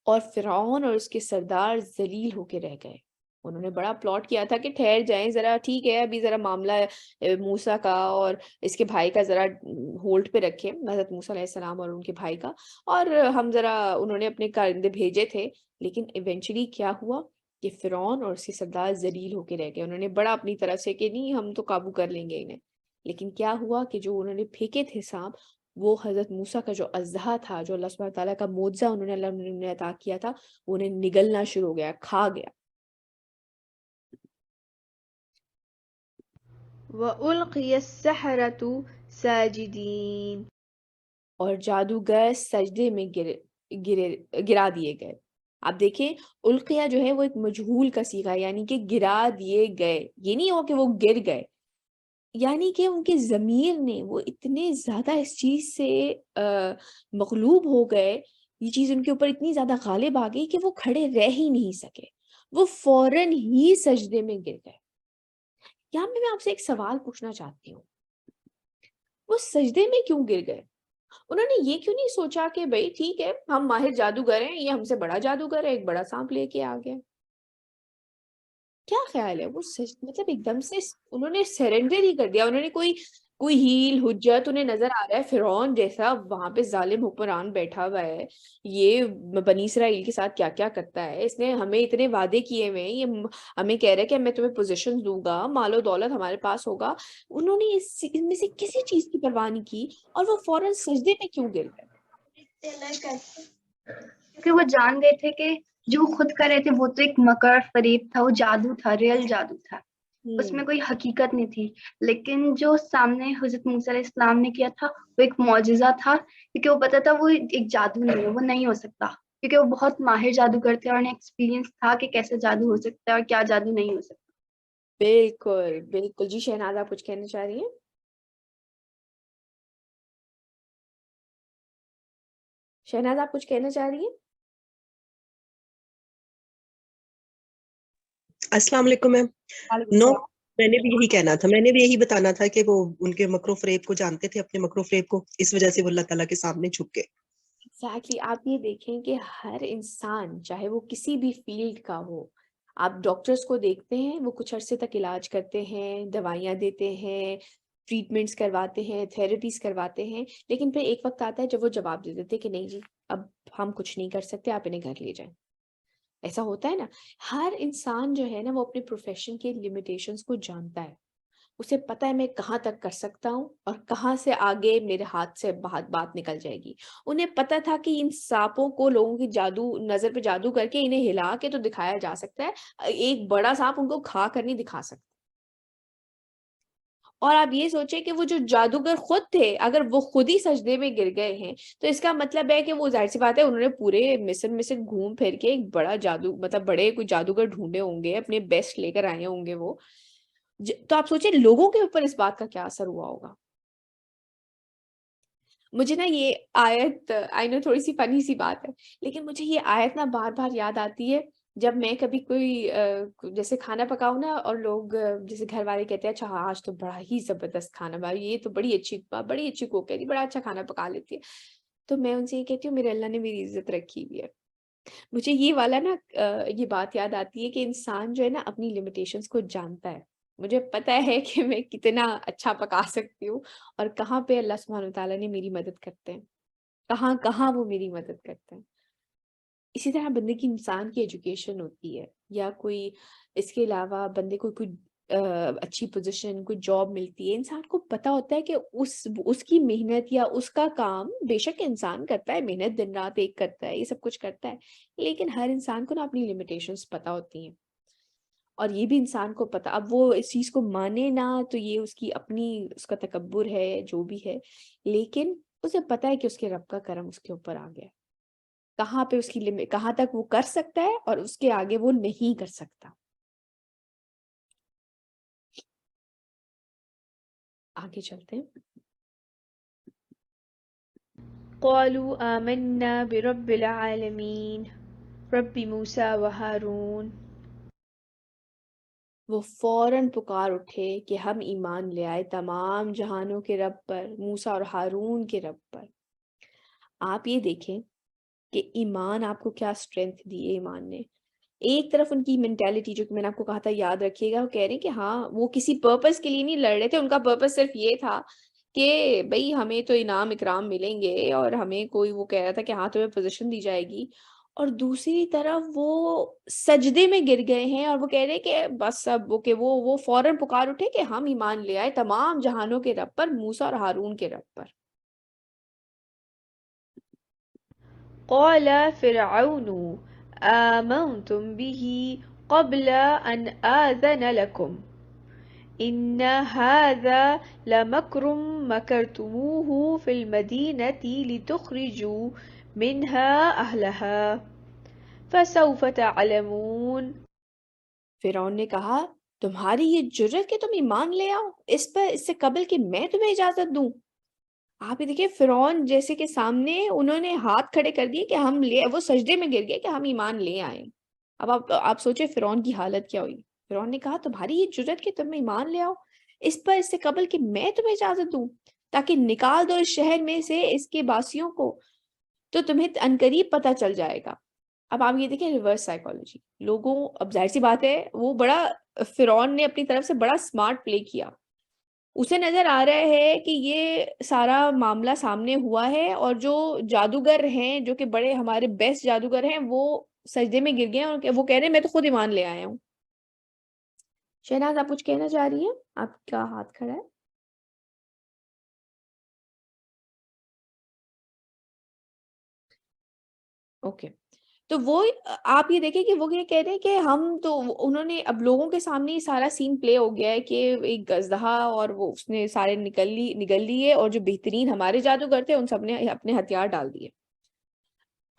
[SPEAKER 1] اور فرعون اور اس کے سردار ذلیل ہو کے رہ گئے. انہوں نے بڑا پلاٹ کیا تھا کہ ٹھہر جائیں ذرا، ٹھیک ہے ابھی ذرا معاملہ موسیٰ کا اور اس کے بھائی کا ذرا ہولڈ پہ رکھے، حضرت موسیٰ علیہ السلام اور ان کے بھائی کا، اور ہم ذرا، انہوں نے اپنے کارندے بھیجے تھے. لیکن ایونچولی کیا ہوا کہ فرعون اور اس کے سردار ذلیل ہو کے رہ گئے. انہوں نے بڑا اپنی طرف سے کہ نہیں ہم تو قابو کر لیں گے انہیں، لیکن کیا ہوا کہ جو انہوں نے پھینکے تھے سانپ، وہ حضرت موسیٰ کا جو اژدہا تھا، جو اللہ سبحانہ تعالیٰ کا معجزہ اللہ نے عطا کیا تھا، وہ انہیں نگلنا شروع ہو گیا، کھا گیا.
[SPEAKER 3] وألقي السحرة ساجدين.
[SPEAKER 1] اور جادوگر سجدے میں گرا دیے گئے. آپ دیکھیں القیہ جو ہے وہ ایک مجہول کا صیغہ ہے، یعنی کہ گرا دیے گئے. یہ نہیں ہو کہ وہ گر گئے، یعنی کہ ان کے ضمیر نے وہ اتنے زیادہ اس چیز سے مغلوب ہو گئے، یہ چیز ان کے اوپر اتنی زیادہ غالب آ گئی کہ وہ کھڑے رہ ہی نہیں سکے، وہ فوراً ہی سجدے میں گر گئے. یہاں میں آپ سے ایک سوال پوچھنا چاہتی ہوں، وہ سجدے میں کیوں گر گئے؟ انہوں نے یہ کیوں نہیں سوچا کہ بھئی ٹھیک ہے ہم ماہر جادوگر ہیں، یہ ہم سے بڑا جادوگر ہے، ایک بڑا سانپ لے کے آ گیا؟ کیا خیال ہے؟ وہ مطلب ایک دم سے انہوں نے سرنڈر ہی کر دیا. انہوں نے کوئی ہیل حجت انہیں نظر آ رہا ہے، فرعون جیسا وہاں پہ ظالم حکمران بیٹھا ہوا ہے، یہ بنی اسرائیل کے ساتھ کیا کیا کرتا ہے، اس نے ہمیں اتنے وعدے کیے ہوئے ہیں، یہ ہمیں کہہ رہا ہے کہ میں تمہیں پوزیشن دوں گا، مال و دولت ہمارے پاس ہوگا. انہوں نے ان میں سے کسی چیز کی پرواہ نہیں کی اور وہ فوراً سجدے میں کیوں گر گئے؟
[SPEAKER 2] کیونکہ وہ جان گئے تھے کہ جو خود کر رہے تھے وہ تو ایک مکر فریب تھا، وہ جادو تھا، ریل جادو تھا، اس میں کوئی حقیقت نہیں تھی. لیکن جو سامنے حضرت موسیٰ علیہ السلام نے کیا تھا وہ ایک معجزہ تھا، کیونکہ وہ پتا تھا وہ ایک جادو نہیں ہے، وہ نہیں ہو سکتا، کیونکہ وہ بہت ماہر جادوگر تھے اور انہیں ایکسپیرینس تھا کہ کیسے جادو ہو سکتا ہے اور کیا جادو نہیں ہو سکتا.
[SPEAKER 1] بالکل بالکل. جی شہناز آپ کچھ کہنا چاہ رہی ہیں؟ شہناز آپ کچھ کہنا چاہ رہی ہیں؟
[SPEAKER 4] السلام علیکم میم. نو، میں نے بھی یہی کہنا تھا، میں نے بھی یہی بتانا تھا کہ وہ ان کے مکر و فریب کو جانتے تھے، اپنے مکر و فریب کو، اس وجہ سے وہ اللہ تعالیٰ کے سامنے جھک گئے.
[SPEAKER 1] ایگزیکٹلی. آپ یہ دیکھیں کہ ہر انسان چاہے وہ کسی بھی فیلڈ کا ہو، آپ ڈاکٹرز کو دیکھتے ہیں وہ کچھ عرصے تک علاج کرتے ہیں، دوائیاں دیتے ہیں، ٹریٹمنٹس کرواتے ہیں، تھیراپیز کرواتے ہیں، لیکن پھر ایک وقت آتا ہے جب وہ جواب دے دیتے کہ نہیں جی اب ہم کچھ نہیں کر سکتے، آپ انہیں گھر لے جائیں. ایسا ہوتا ہے نا. ہر انسان جو ہے نا وہ اپنے پروفیشن کے لمیٹیشنز کو جانتا ہے، اسے پتہ ہے میں کہاں تک کر سکتا ہوں اور کہاں سے آگے میرے ہاتھ سے بات نکل جائے گی. انہیں پتہ تھا کہ ان سانپوں کو لوگوں کی جادو نظر پہ جادو کر کے انہیں ہلا کے تو دکھایا جا سکتا ہے، ایک بڑا سانپ ان کو کھا کر نہیں دکھا سکتا. اور آپ یہ سوچیں کہ وہ جو جادوگر خود تھے اگر وہ خود ہی سجدے میں گر گئے ہیں تو اس کا مطلب ہے کہ وہ ظاہر سی بات ہے انہوں نے پورے مصر گھوم پھر کے ایک بڑا جادو مطلب بڑے کوئی جادوگر ڈھونڈے ہوں گے، اپنے بیسٹ لے کر آئے ہوں گے وہ. تو آپ سوچیں لوگوں کے اوپر اس بات کا کیا اثر ہوا ہوگا. مجھے نا یہ آیت آئی نو تھوڑی سی فنی سی بات ہے، لیکن مجھے یہ آیت نا بار بار یاد آتی ہے جب میں کبھی کوئی جیسے کھانا پکاؤں نا اور لوگ جیسے گھر والے کہتے ہیں اچھا ہاں آج تو بڑا ہی زبردست کھانا بھائی، یہ تو بڑی اچھی کوک ہے، بڑا اچھا کھانا پکا لیتی ہے. تو میں ان سے یہ کہتی ہوں میرے اللہ نے میری عزت رکھی ہوئی ہے. مجھے یہ والا نا یہ بات یاد آتی ہے کہ انسان جو ہے نا اپنی لمیٹیشنز کو جانتا ہے. مجھے پتہ ہے کہ میں کتنا اچھا پکا سکتی ہوں اور کہاں پہ اللہ سبحانہ وتعالیٰ نے میری مدد کرتے ہیں، کہاں وہ میری مدد کرتے ہیں. اسی طرح بندے کی انسان کی ایجوکیشن ہوتی ہے یا کوئی اس کے علاوہ بندے کو کوئی اچھی پوزیشن کوئی جاب ملتی ہے، انسان کو پتہ ہوتا ہے کہ اس کی محنت یا اس کا کام بے شک انسان کرتا ہے، محنت دن رات ایک کرتا ہے، یہ سب کچھ کرتا ہے، لیکن ہر انسان کو نا اپنی لمیٹیشنز پتہ ہوتی ہیں. اور یہ بھی انسان کو پتہ، اب وہ اس چیز کو مانے نہ تو یہ اس کی اپنی اس کا تکبر ہے جو بھی ہے، لیکن اسے پتہ ہے کہ اس کے رب کا کرم اس کے اوپر آ گیا، کہاں پہ اس کی لمٹ کہاں تک وہ کر سکتا ہے اور اس کے آگے وہ نہیں کر سکتا. آگے چلتے ہیں.
[SPEAKER 3] قالوا آمنا برب العالمین رب موسیٰ و ہارون.
[SPEAKER 1] وہ فوراً پکار اٹھے کہ ہم ایمان لے آئے تمام جہانوں کے رب پر، موسیٰ اور ہارون کے رب پر. آپ یہ دیکھیں کہ ایمان آپ کو کیا اسٹرینتھ دی ہے ایمان نے. ایک طرف ان کی مینٹیلٹی جو کہ میں نے آپ کو کہا تھا یاد رکھیے گا، وہ کہہ رہے ہیں کہ ہاں وہ کسی پرپس کے لیے نہیں لڑ رہے تھے، ان کا پرپس صرف یہ تھا کہ بھئی ہمیں تو انعام اکرام ملیں گے، اور ہمیں کوئی وہ کہہ رہا تھا کہ ہاں تمہیں پوزیشن دی جائے گی، اور دوسری طرف وہ سجدے میں گر گئے ہیں اور وہ کہہ رہے کہ بس اب وہ فوراً پکار اٹھے کہ ہم ایمان لے آئے تمام جہانوں کے رب پر، موسیٰ اور ہارون کے رب پر.
[SPEAKER 3] قال فرعون آمنتم به قبل أن آذن لكم إن هذا لمكر مكرتموه في المدينة لتخرجوا منها أهلها فسوف تعلمون.
[SPEAKER 1] فرعون نے کہا تمہاری یہ جرت کہ تم ایمان لے آؤ اس پر اس سے قبل کہ میں تمہیں اجازت دوں. آپ یہ دیکھیں فرعون جیسے کہ سامنے انہوں نے ہاتھ کھڑے کر دیے کہ ہم لے، وہ سجدے میں گر گئے کہ ہم ایمان لے آئیں. اب آپ سوچیں فرعون کی حالت کیا ہوئی. فرعون نے کہا تمہاری یہ جرت کہ تم ایمان لے آؤ اس پر اس سے قبل کہ میں تمہیں اجازت دوں، تاکہ نکال دو اس شہر میں سے اس کے باسیوں کو، تو تمہیں عنقریب پتہ چل جائے گا. اب آپ یہ دیکھیں ریورس سائیکالوجی لوگوں، اب ظاہر سی بات ہے وہ بڑا، فرعون نے اپنی طرف سے بڑا اسمارٹ پلے کیا. اسے نظر آ رہا ہے کہ یہ سارا معاملہ سامنے ہوا ہے اور جو جادوگر ہیں جو کہ بڑے ہمارے بیسٹ جادوگر ہیں وہ سجدے میں گر گئے ہیں اور وہ کہہ رہے ہیں میں تو خود ایمان لے آیا ہوں. شہناز آپ کچھ کہنا چاہ رہی ہیں؟ آپ کا ہاتھ کھڑا ہے. اوکے تو وہ آپ یہ دیکھیں کہ وہ یہ کہہ رہے ہیں کہ ہم تو انہوں نے اب لوگوں کے سامنے یہ سارا سین پلے ہو گیا ہے کہ ایک گزدھا اور وہ اس نے سارے نگل لیے اور جو بہترین ہمارے جادوگر تھے ان سب نے اپنے ہتھیار ڈال دیے.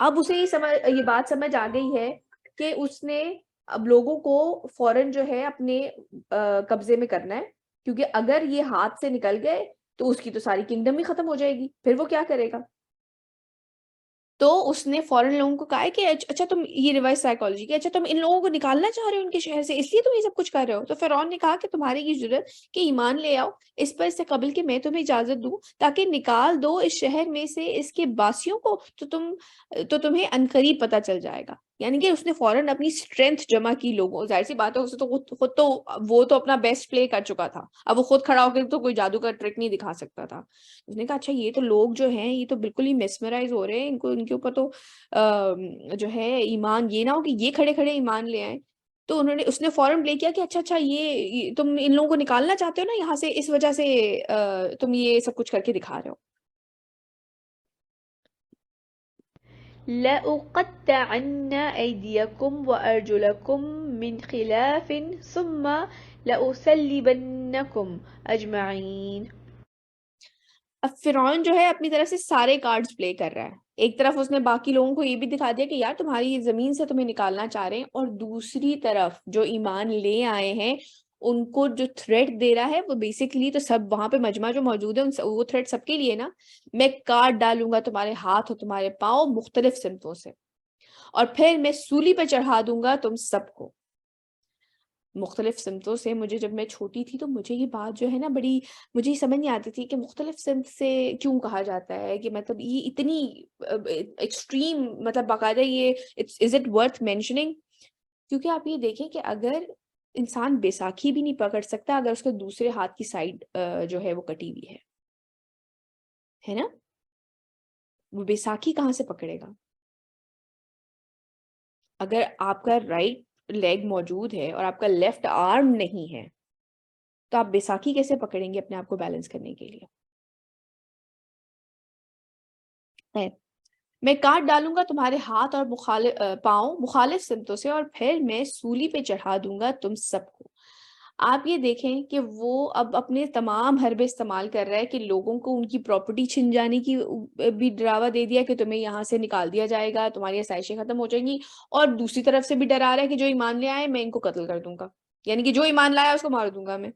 [SPEAKER 1] اب اسے یہ بات سمجھ آ گئی ہے کہ اس نے اب لوگوں کو فوراً جو ہے اپنے قبضے میں کرنا ہے، کیونکہ اگر یہ ہاتھ سے نکل گئے تو اس کی تو ساری کنگڈم ہی ختم ہو جائے گی، پھر وہ کیا کرے گا. تو اس نے فوراً لوگوں کو کہا ہے کہ اچھا تم یہ ریورس سائیکالوجی کہ اچھا تم ان لوگوں کو نکالنا چاہ رہے ہو ان کے شہر سے، اس لیے تم یہ سب کچھ کر رہے ہو. تو فرعون نے کہا کہ تمہاری یہ ضرورت کہ ایمان لے آؤ اس پر اس سے قبل کہ میں تمہیں اجازت دوں، تاکہ نکال دو اس شہر میں سے اس کے باسیوں کو، تو تمہیں عنقریب پتہ چل جائے گا. یعنی کہ اس نے فوراً اپنی اسٹرینتھ جمع کی لوگوں، ظاہر سی بات ہے اسے تو خود تو وہ تو اپنا بیسٹ پلے کر چکا تھا، اب وہ خود کھڑا ہو کے تو کوئی جادو کا ٹرک نہیں دکھا سکتا تھا. اس نے کہا اچھا یہ تو لوگ جو ہیں یہ تو بالکل ہی میسمرائز ہو رہے ہیں، ان کے اوپر تو جو ہے ایمان یہ نہ ہو کہ یہ کھڑے کھڑے ایمان لے آئیں. تو اس نے فوراً پلے کیا کہ اچھا یہ تم ان لوگوں کو نکالنا چاہتے ہو نا یہاں سے، اس وجہ سے تم یہ سب کچھ کر کے دکھا رہے ہو.
[SPEAKER 3] لأقطعن أيديكم وأرجلكم من خلاف ثم لأصلبنكم أجمعين.
[SPEAKER 1] اب فرعون جو ہے اپنی طرف سے سارے کارڈز پلے کر رہا ہے. ایک طرف اس نے باقی لوگوں کو یہ بھی دکھا دیا کہ یار تمہاری زمین سے تمہیں نکالنا چاہ رہے ہیں، اور دوسری طرف جو ایمان لے آئے ہیں ان کو جو تھریٹ دے رہا ہے وہ بیسیکلی تو سب وہاں پہ مجمع جو موجود ہے وہ تھریٹ سب کے لیے نا، میں کارڈ ڈالوں گا تمہارے ہاتھ اور تمہارے پاؤں مختلف سمتوں سے، اور پھر میں سولی پہ چڑھا دوں گا تم سب کو مختلف سمتوں سے. مجھے جب میں چھوٹی تھی تو مجھے یہ بات جو ہے نا بڑی مجھے یہ سمجھ نہیں آتی تھی کہ مختلف سمت سے کیوں کہا جاتا ہے، کہ مطلب یہ اتنی ایکسٹریم مطلب باقاعدہ یہ از اٹ ورتھ مینشننگ. کیونکہ آپ یہ دیکھیں کہ اگر انسان بیساکھی بھی نہیں پکڑ سکتا اگر اس کے دوسرے ہاتھ کی سائڈ جو ہے وہ کٹی ہوئی ہے نا، وہ بیساکھی کہاں سے پکڑے گا؟ اگر آپ کا رائٹ لیگ موجود ہے اور آپ کا لیفٹ آرم نہیں ہے تو آپ بیساکھی کیسے پکڑیں گے اپنے آپ کو بیلنس کرنے کے لیے؟ میں کاٹ ڈالوں گا تمہارے ہاتھ اور پاؤں مخالف سمتوں سے، اور پھر میں سولی پہ چڑھا دوں گا تم سب کو. آپ یہ دیکھیں کہ وہ اب اپنے تمام حربے استعمال کر رہا ہے کہ لوگوں کو ان کی پراپرٹی چھن جانے کی بھی ڈراوا دے دیا کہ تمہیں یہاں سے نکال دیا جائے گا، تمہاری آسائشیں ختم ہو جائیں گی، اور دوسری طرف سے بھی ڈرا رہا ہے کہ جو ایمان لے آئے میں ان کو قتل کر دوں گا، یعنی کہ جو ایمان لایا اس کو مار دوں گا میں.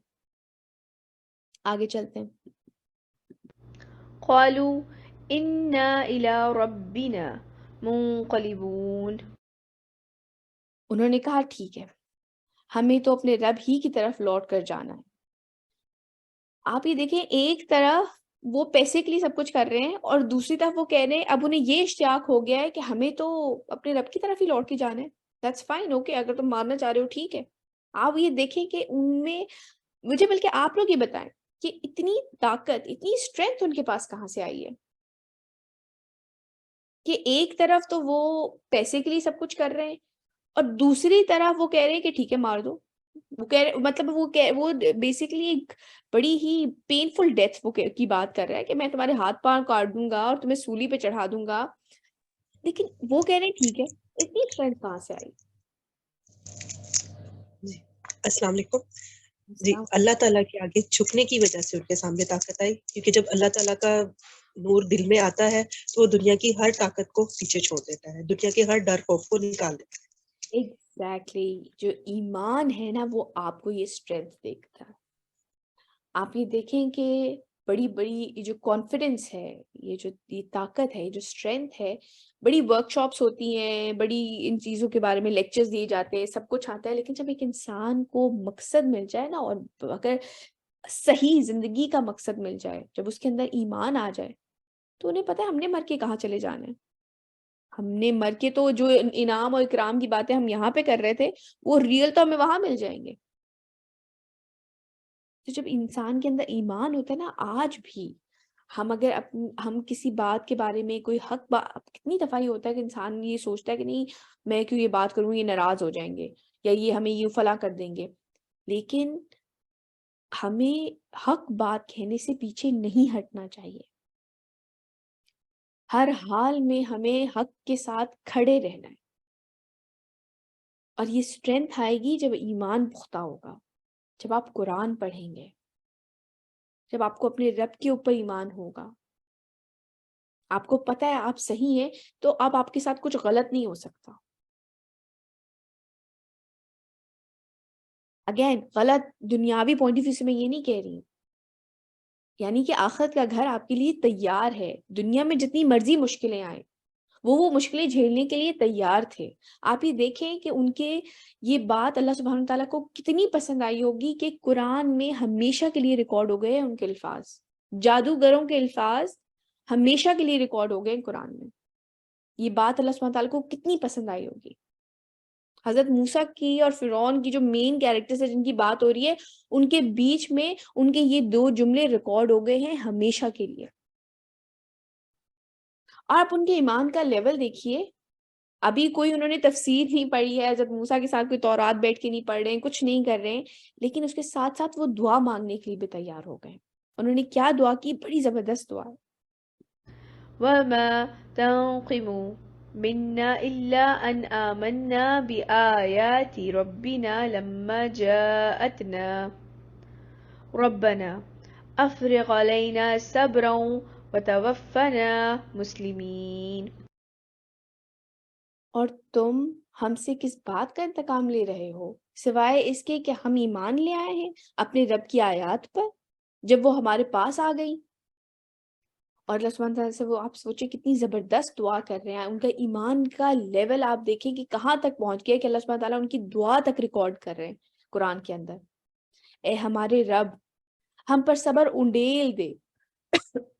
[SPEAKER 1] آگے چلتے ہیں.
[SPEAKER 3] قالوا إنا إلى ربنا منقلبون.
[SPEAKER 1] انہوں نے کہا ٹھیک ہے، ہمیں تو اپنے رب ہی کی طرف لوٹ کر جانا ہے. آپ یہ دیکھیں، ایک طرف وہ پیسے کے لیے سب کچھ کر رہے ہیں اور دوسری طرف وہ کہہ رہے ہیں، اب انہیں یہ اشتیاق ہو گیا ہے کہ ہمیں تو اپنے رب کی طرف ہی لوٹ کے جانا ہے. دیٹس فائن، اوکے، اگر تم مارنا چاہ رہے ہو ٹھیک ہے. آپ یہ دیکھیں کہ ان میں، مجھے بلکہ آپ لوگ یہ بتائیں کہ اتنی طاقت، اتنی اسٹرینتھ ان کے پاس کہاں سے آئی ہے کہ ایک طرف تو وہ پیسے کے لیے سب کچھ کر رہے ہیں اور دوسری طرف وہ کہہ رہے ہیں کہ ٹھیک ہے مار دو. وہ کہہ رہے، مطلب وہ بیسیکلی ایک بڑی ہی پینفل ڈیتھ کی بات کر رہا ہے کہ میں تمہارے ہاتھ پاؤں کاٹ دوں گا اور تمہیں سولی پہ چڑھا دوں گا. لیکن وہ کہہ رہے ہیں ٹھیک ہے، اتنی اسٹرینتھ کہاں سے آئی؟
[SPEAKER 4] جی السلام علیکم. جی اللہ تعالیٰ کے آگے جھکنے کی وجہ سے ان کے سامنے طاقت آئی، کیونکہ جب اللہ تعالیٰ کا نور دل میں آتا ہے تو وہ دنیا کی ہر طاقت کو پیچھے چھوڑ دیتا ہے، دنیا کے ہر ڈر خوف کو نکال دیتا ہے.
[SPEAKER 1] ایگزیکٹلی، جو ایمان ہے نا وہ آپ کو یہ اسٹرینتھ دیکھتا ہے. آپ یہ دیکھیں کہ بڑی بڑی یہ جو کانفیڈنس ہے، یہ طاقت ہے، یہ جو اسٹرینتھ ہے، بڑی ورک شاپس ہوتی ہیں، بڑی ان چیزوں کے بارے میں لیکچرز دیے جاتے ہیں، سب کچھ آتا ہے، لیکن جب ایک انسان کو مقصد مل جائے نا، اور اگر صحیح زندگی کا مقصد مل جائے، جب اس کے اندر ایمان آ جائے، تو انہیں پتہ ہے ہم نے مر کے کہاں چلے جانا ہے. ہم نے مر کے تو جو انعام اور اکرام کی باتیں ہم یہاں پہ کر رہے تھے، وہ ریئل تو ہمیں وہاں مل جائیں گے. تو جب انسان کے اندر ایمان ہوتا ہے نا، آج بھی ہم اگر ہم کسی بات کے بارے میں کوئی حق کتنی دفعہ یہ ہوتا ہے کہ انسان یہ سوچتا ہے کہ نہیں میں کیوں یہ بات کروں، یہ ناراض ہو جائیں گے یا یہ ہمیں یہ فلاں کر دیں گے. لیکن ہمیں حق بات کہنے سے پیچھے نہیں ہٹنا چاہیے. ہر حال میں ہمیں حق کے ساتھ کھڑے رہنا ہے. اور یہ اسٹرینتھ آئے گی جب ایمان پختہ ہوگا، جب آپ قرآن پڑھیں گے، جب آپ کو اپنے رب کے اوپر ایمان ہوگا، آپ کو پتہ ہے آپ صحیح ہیں، تو اب آپ کے ساتھ کچھ غلط نہیں ہو سکتا. اگین غلط دنیاوی پوائنٹ آف ویو سے میں یہ نہیں کہہ رہی ہوں، یعنی کہ آخرت کا گھر آپ کے لیے تیار ہے. دنیا میں جتنی مرضی مشکلیں آئیں، وہ مشکلیں جھیلنے کے لیے تیار تھے. آپ یہ دیکھیں کہ ان کے یہ بات اللہ سبحانہ تعالیٰ کو کتنی پسند آئی ہوگی کہ قرآن میں ہمیشہ کے لیے ریکارڈ ہو گئے ہیں ان کے الفاظ. جادوگروں کے الفاظ ہمیشہ کے لیے ریکارڈ ہو گئے ہیں قرآن میں. یہ بات اللہ سبحانہ تعالیٰ کو کتنی پسند آئی ہوگی. حضرت موسیٰ کی اور فرعون کی جو مین کیریکٹرز ہیں جن کی بات ہو رہی ہے، ان کے بیچ میں ان کے یہ دو جملے ریکارڈ ہو گئے ہیں ہمیشہ کے لیے. اور آپ ان کے ایمان کا لیول دیکھیے. ابھی کوئی انہوں نے تفسیر نہیں پڑھی ہے، حضرت موسیٰ کے ساتھ کوئی تورات بیٹھ کے نہیں پڑھ رہے ہیں، کچھ نہیں کر رہے ہیں، لیکن اس کے ساتھ ساتھ وہ دعا مانگنے کے لیے بھی تیار ہو گئے. انہوں نے کیا دعا کی؟ بڑی زبردست دعا.
[SPEAKER 3] وما تنقم منا إلا أن آمنا بآيات ربنا لما جاءتنا ربنا أفرغ علينا صبرا وتوفنا مسلمين.
[SPEAKER 1] اور تم ہم سے کس بات کا انتقام لے رہے ہو سوائے اس کے کہ ہم ایمان لے آئے ہیں اپنے رب کی آیات پر جب وہ ہمارے پاس آ گئی. اور اللہ سبحانہ تعالیٰ سے وہ آپ سوچے کتنی زبردست دعا کر رہے ہیں. ان کا ایمان کا لیول آپ دیکھیں کہ کہاں تک پہنچ گیا کہ اللہ سبحانہ تعالیٰ ان کی دعا تک ریکارڈ کر رہے ہیں قرآن کے اندر. اے ہمارے رب، ہم پر صبر انڈیل دے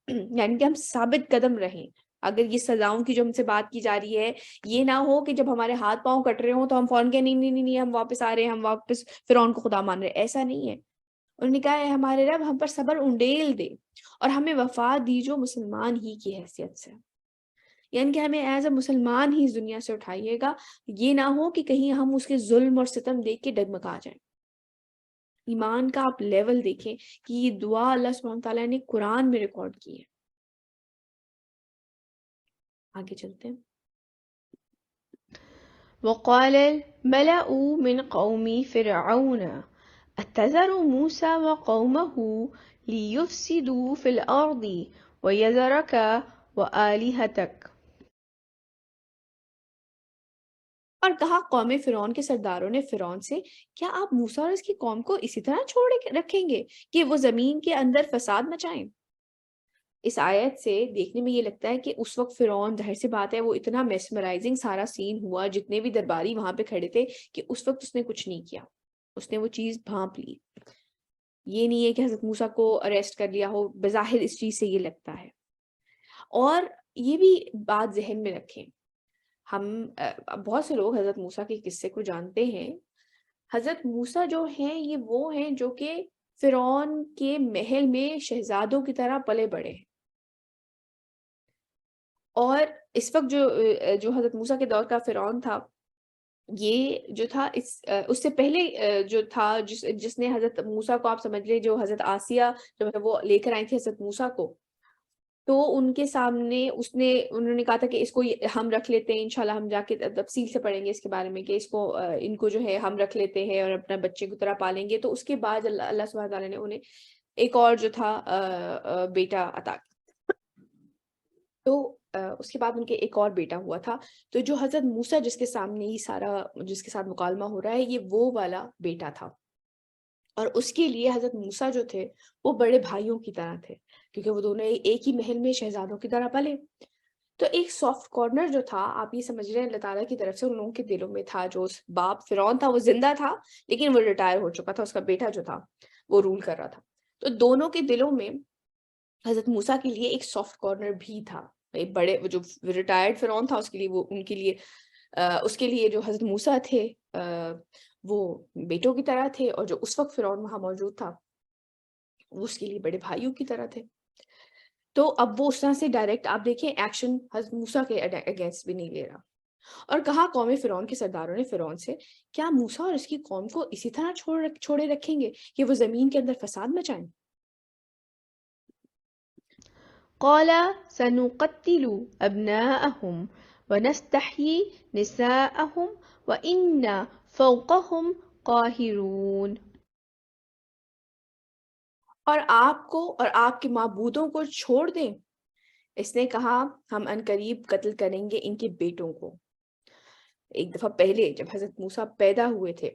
[SPEAKER 1] یعنی کہ ہم ثابت قدم رہیں. اگر یہ سزاؤں کی جو ہم سے بات کی جا رہی ہے، یہ نہ ہو کہ جب ہمارے ہاتھ پاؤں کٹ رہے ہوں تو ہم فوراً کہ نہیں نہیں نہیں نہیں ہم واپس آ رہے ہیں، ہم واپس فرعون کو خدا مان رہے. ایسا نہیں ہے. انہوں نے کہا ہے ہمارے رب ہم پر صبر انڈیل دے اور ہمیں وفا دیجو مسلمان ہی کی حیثیت سے، یعنی کہ ہمیں ایز اے مسلمان ہی اس دنیا سے اٹھائیے گا. یہ نہ ہو کہ کہیں ہم اس کے ظلم اور ستم دیکھ کے ڈگمگا جائیں. ایمان کا آپ لیول دیکھیں کہ یہ دعا اللہ سبحانہ تعالیٰ نے قرآن میں ریکارڈ کی ہے. آگے چلتے ہیں.
[SPEAKER 3] وقال الملأ من قوم فرعون أتذر موسى وقومه ليفسدوا في الأرض ويذرك وآلهتك.
[SPEAKER 1] اور کہا قوم فرعون کے سرداروں نے فرعون سے کیا آپ موسیٰ اور اس کی قوم کو اسی طرح چھوڑ رکھیں گے کہ وہ زمین کے اندر فساد مچائیں؟ اس آیت سے دیکھنے میں یہ لگتا ہے کہ اس وقت فرعون، ظاہر سی بات ہے وہ اتنا میسمرائزنگ سارا سین ہوا، جتنے بھی درباری وہاں پہ کھڑے تھے، کہ اس وقت اس نے کچھ نہیں کیا، اس نے وہ چیز بھانپ لی۔ یہ نہیں ہے کہ حضرت موسیٰ کو اریسٹ کر لیا ہو، بظاہر اس چیز سے یہ لگتا ہے۔ اور یہ بھی بات ذہن میں رکھیں، ہم بہت سے لوگ حضرت موسیٰ کے قصے کو جانتے ہیں۔ حضرت موسیٰ جو ہیں یہ وہ ہیں جو کہ فرعون کے محل میں شہزادوں کی طرح پلے بڑھے ہیں، اور اس وقت جو حضرت موسیٰ کے دور کا فرعون تھا، یہ جو تھا اس سے پہلے جو تھا، جس نے حضرت موسیٰ کو، آپ سمجھ لیں جو حضرت آسیہ جو ہے وہ لے کر آئی تھی حضرت موسیٰ کو، تو ان کے سامنے انہوں نے کہا تھا کہ اس کو ہم رکھ لیتے ہیں، انشاءاللہ ہم جا کے تفصیل سے پڑھیں گے اس کے بارے میں کہ ان کو جو ہے ہم رکھ لیتے ہیں اور اپنا بچے کی طرح پالیں گے۔ تو اس کے بعد اللہ سبحانہ تعالیٰ نے انہیں ایک اور جو تھا بیٹا عطا کیا، تو اس کے بعد ان کے ایک اور بیٹا ہوا تھا۔ تو جو حضرت موسیٰ جس کے سامنے یہ سارا، جس کے ساتھ مکالمہ ہو رہا ہے، یہ وہ والا بیٹا تھا، اور اس کے لیے حضرت موسیٰ جو تھے وہ بڑے بھائیوں کی طرح تھے، کیونکہ وہ دونوں ایک ہی محل میں شہزادوں کی طرح پلے۔ تو ایک سافٹ کارنر جو تھا، آپ یہ سمجھ رہے ہیں اللہ تعالیٰ کی طرف سے ان لوگوں کے دلوں میں تھا۔ جو باپ فرعون تھا وہ زندہ تھا، لیکن وہ ریٹائر ہو چکا تھا، اس کا بیٹا جو تھا وہ رول کر رہا تھا۔ تو دونوں کے دلوں میں حضرت موسیٰ کے لیے ایک سافٹ کارنر بھی تھا۔ ایک بڑے جو ریٹائرڈ فرعون تھا اس کے لیے وہ ان کے لیے اس کے لیے جو حضرت موسیٰ تھے وہ بیٹوں کی طرح تھے، اور جو اس وقت فرعون وہاں موجود تھا وہ اس کے لیے بڑے بھائیوں کی طرح تھے۔ تو اب وہ اس طرح سے ڈائریکٹ آپ دیکھیں ایکشن حضرت موسیٰ کے اگینسٹ بھی نہیں لے رہا۔ اور کہا قوم فرعون کے سرداروں نے فرعون سے کیا موسیٰ اور اس کی قوم کو اسی طرح چھوڑے رکھیں گے کہ وہ زمین کے اندر فساد مچائیں؟
[SPEAKER 3] قال سنقتل أبناءهم ونستحيي نساءهم وإنا فوقهم قاهرون۔
[SPEAKER 1] اور آپ کو اور آپ کے معبودوں کو چھوڑ دیں؟ اس نے کہا ہم عنقریب قتل کریں گے ان کے بیٹوں کو۔ ایک دفعہ پہلے جب حضرت موسیٰ پیدا ہوئے تھے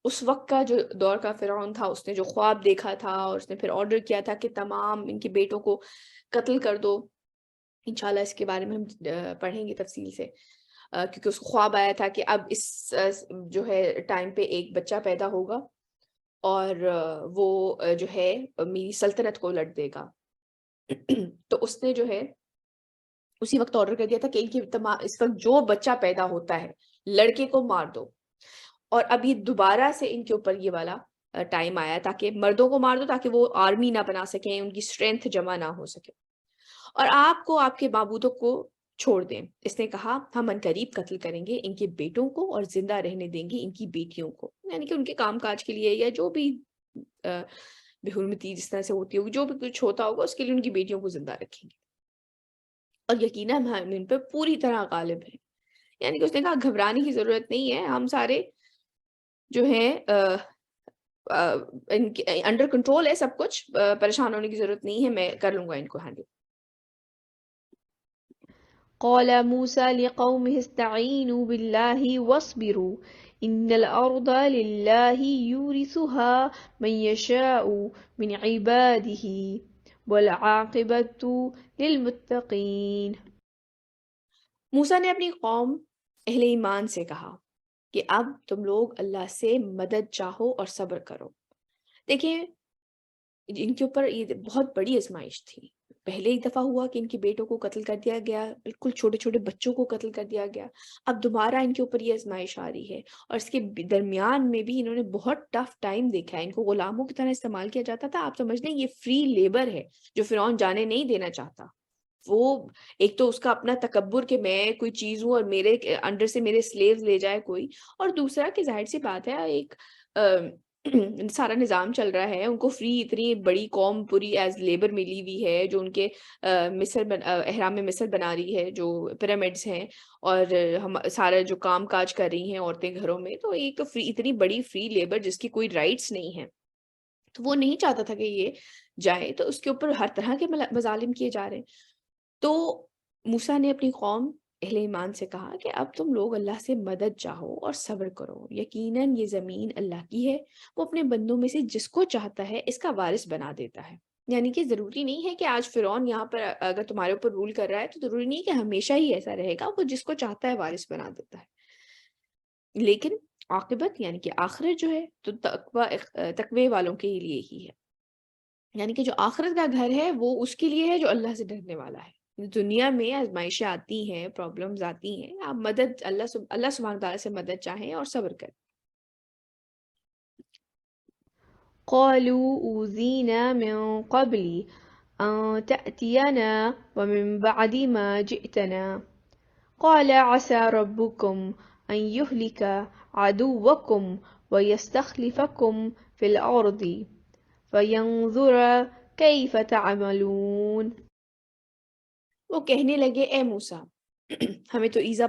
[SPEAKER 1] اس وقت کا جو دور کا فرعون تھا، اس نے جو خواب دیکھا تھا اور اس نے پھر آرڈر کیا تھا کہ تمام ان کے بیٹوں کو قتل کر دو۔ انشاءاللہ اس کے بارے میں ہم پڑھیں گے تفصیل سے، کیونکہ اس کو خواب آیا تھا کہ اب اس جو ہے ٹائم پہ ایک بچہ پیدا ہوگا اور وہ جو ہے میری سلطنت کو الٹ دے گا۔ تو اس نے جو ہے اسی وقت آرڈر کر دیا تھا کہ ان کی اس وقت جو بچہ پیدا ہوتا ہے لڑکے کو مار دو، اور اب یہ دوبارہ سے ان کے اوپر یہ والا ٹائم آیا تاکہ مردوں کو مار دو تاکہ وہ آرمی نہ بنا سکیں، ان کی اسٹرینتھ جمع نہ ہو سکے، اور آپ کو آپ کے معبودوں کو چھوڑ دیں۔ اس نے کہا ہم عنقریب قتل کریں گے ان کے بیٹوں کو اور زندہ رہنے دیں گے ان کی بیٹیوں کو، یعنی کہ ان کے کام کاج کے لیے یا جو بھی بے حرمتی جس طرح سے ہوتی ہوگی، جو بھی کچھ ہوتا ہوگا اس کے لیے ان کی بیٹیوں کو زندہ رکھیں گے، اور یقیناً ہم ان پہ پوری طرح غالب ہیں۔ یعنی کہ اس نے کہا گھبرانے کی ضرورت نہیں ہے، ہم سارے جو ہیں انڈر کنٹرول ہے سب کچھ، پریشان ہونے کی ضرورت نہیں ہے، میں کر لوں گا ان کو ہینڈل۔
[SPEAKER 3] قال موسى لقومه استعينوا بالله واصبروا إن الأرض لله يورثها من يشاء من عباده والعاقبة للمتقين۔
[SPEAKER 1] موسیٰ نے اپنی قوم اہل ایمان سے کہا کہ اب تم لوگ اللہ سے مدد چاہو اور صبر کرو۔ دیکھیں ان کے اوپر یہ بہت بڑی آزمائش تھی۔ پہلے ایک دفعہ ہوا کہ ان کے بیٹوں کو قتل کر دیا گیا، بالکل چھوٹے چھوٹے بچوں کو قتل کر دیا گیا، اب دوبارہ ان کے اوپر یہ آزمائش آ رہی ہے، اور اس کے درمیان میں بھی انہوں نے بہت ٹف ٹائم دیکھا ہے۔ ان کو غلاموں کی طرح استعمال کیا جاتا تھا۔ آپ سمجھ لیں یہ فری لیبر ہے جو فرعون جانے نہیں دینا چاہتا۔ وہ ایک تو اس کا اپنا تکبر کہ میں کوئی چیز ہوں اور میرے انڈر سے میرے سلیوز لے جائے کوئی، اور دوسرا کہ ظاہر سی بات ہے ایک سارا نظام چل رہا ہے، ان کو فری اتنی بڑی قوم پوری ایز لیبر ملی ہوئی ہے جو ان کے احرام مصر بنا رہی ہے، جو پیرامڈس ہیں، اور ہم سارا جو کام کاج کر رہی ہیں عورتیں گھروں میں، تو ایک اتنی بڑی فری لیبر جس کی کوئی رائٹس نہیں ہیں، تو وہ نہیں چاہتا تھا کہ یہ جائے، تو اس کے اوپر ہر طرح کے مظالم کیے جا رہے ہیں۔ تو موسیٰ نے اپنی قوم اہل ایمان سے کہا کہ اب تم لوگ اللہ سے مدد چاہو اور صبر کرو، یقیناً یہ زمین اللہ کی ہے، وہ اپنے بندوں میں سے جس کو چاہتا ہے اس کا وارث بنا دیتا ہے۔ یعنی کہ ضروری نہیں ہے کہ آج فرعون یہاں پر اگر تمہارے اوپر رول کر رہا ہے تو ضروری نہیں کہ ہمیشہ ہی ایسا رہے گا، وہ جس کو چاہتا ہے وارث بنا دیتا ہے، لیکن عاقبت یعنی کہ آخرت جو ہے تو تقوی والوں کے لیے ہی ہے، یعنی کہ جو آخرت کا گھر ہے وہ اس کے لیے ہے جو اللہ سے ڈرنے والا ہے۔ دنیا میں آزمائشیں آتی ہیں، پرابلمز آتی ہیں، آپ مدد اللہ سبحانہ تعالیٰ سے مدد چاہیں اور صبر کریں۔
[SPEAKER 3] قالوا أوذينا من قبل أن تأتينا ومن بعد ما جئتنا قال عسى ربكم أن يهلك عدوكم ويستخلفكم في الأرض فينظر كيف تعملون۔
[SPEAKER 1] وہ کہنے لگے اے موسیٰ ہمیں تو ایذا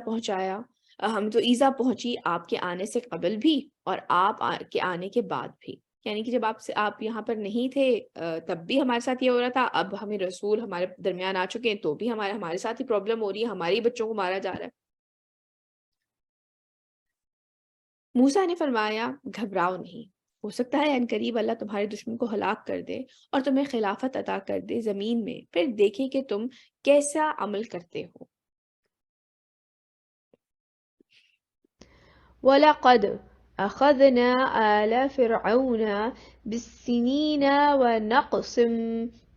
[SPEAKER 1] پہنچی آپ کے آنے سے قبل بھی اور آپ کے آنے کے بعد بھی، یعنی کہ جب آپ یہاں پر نہیں تھے تب بھی ہمارے ساتھ یہ ہو رہا تھا، اب ہمیں رسول ہمارے درمیان آ چکے ہیں تو بھی ہمارے ساتھ ہی پرابلم ہو رہی ہے، ہمارے بچوں کو مارا جا رہا ہے۔ موسیٰ نے فرمایا گھبراؤ نہیں، ہو سکتا ہے عنقریب اللہ تمہارے دشمن کو ہلاک کر دے اور تمہیں خلافت عطا کر دے زمین میں، پھر دیکھیں کہ تم کیسا عمل کرتے ہو۔
[SPEAKER 3] وَلَقَدْ أَخَذْنَا آلَ فِرْعَوْنَ بِالسِّنِينَ وَنَقْصٍ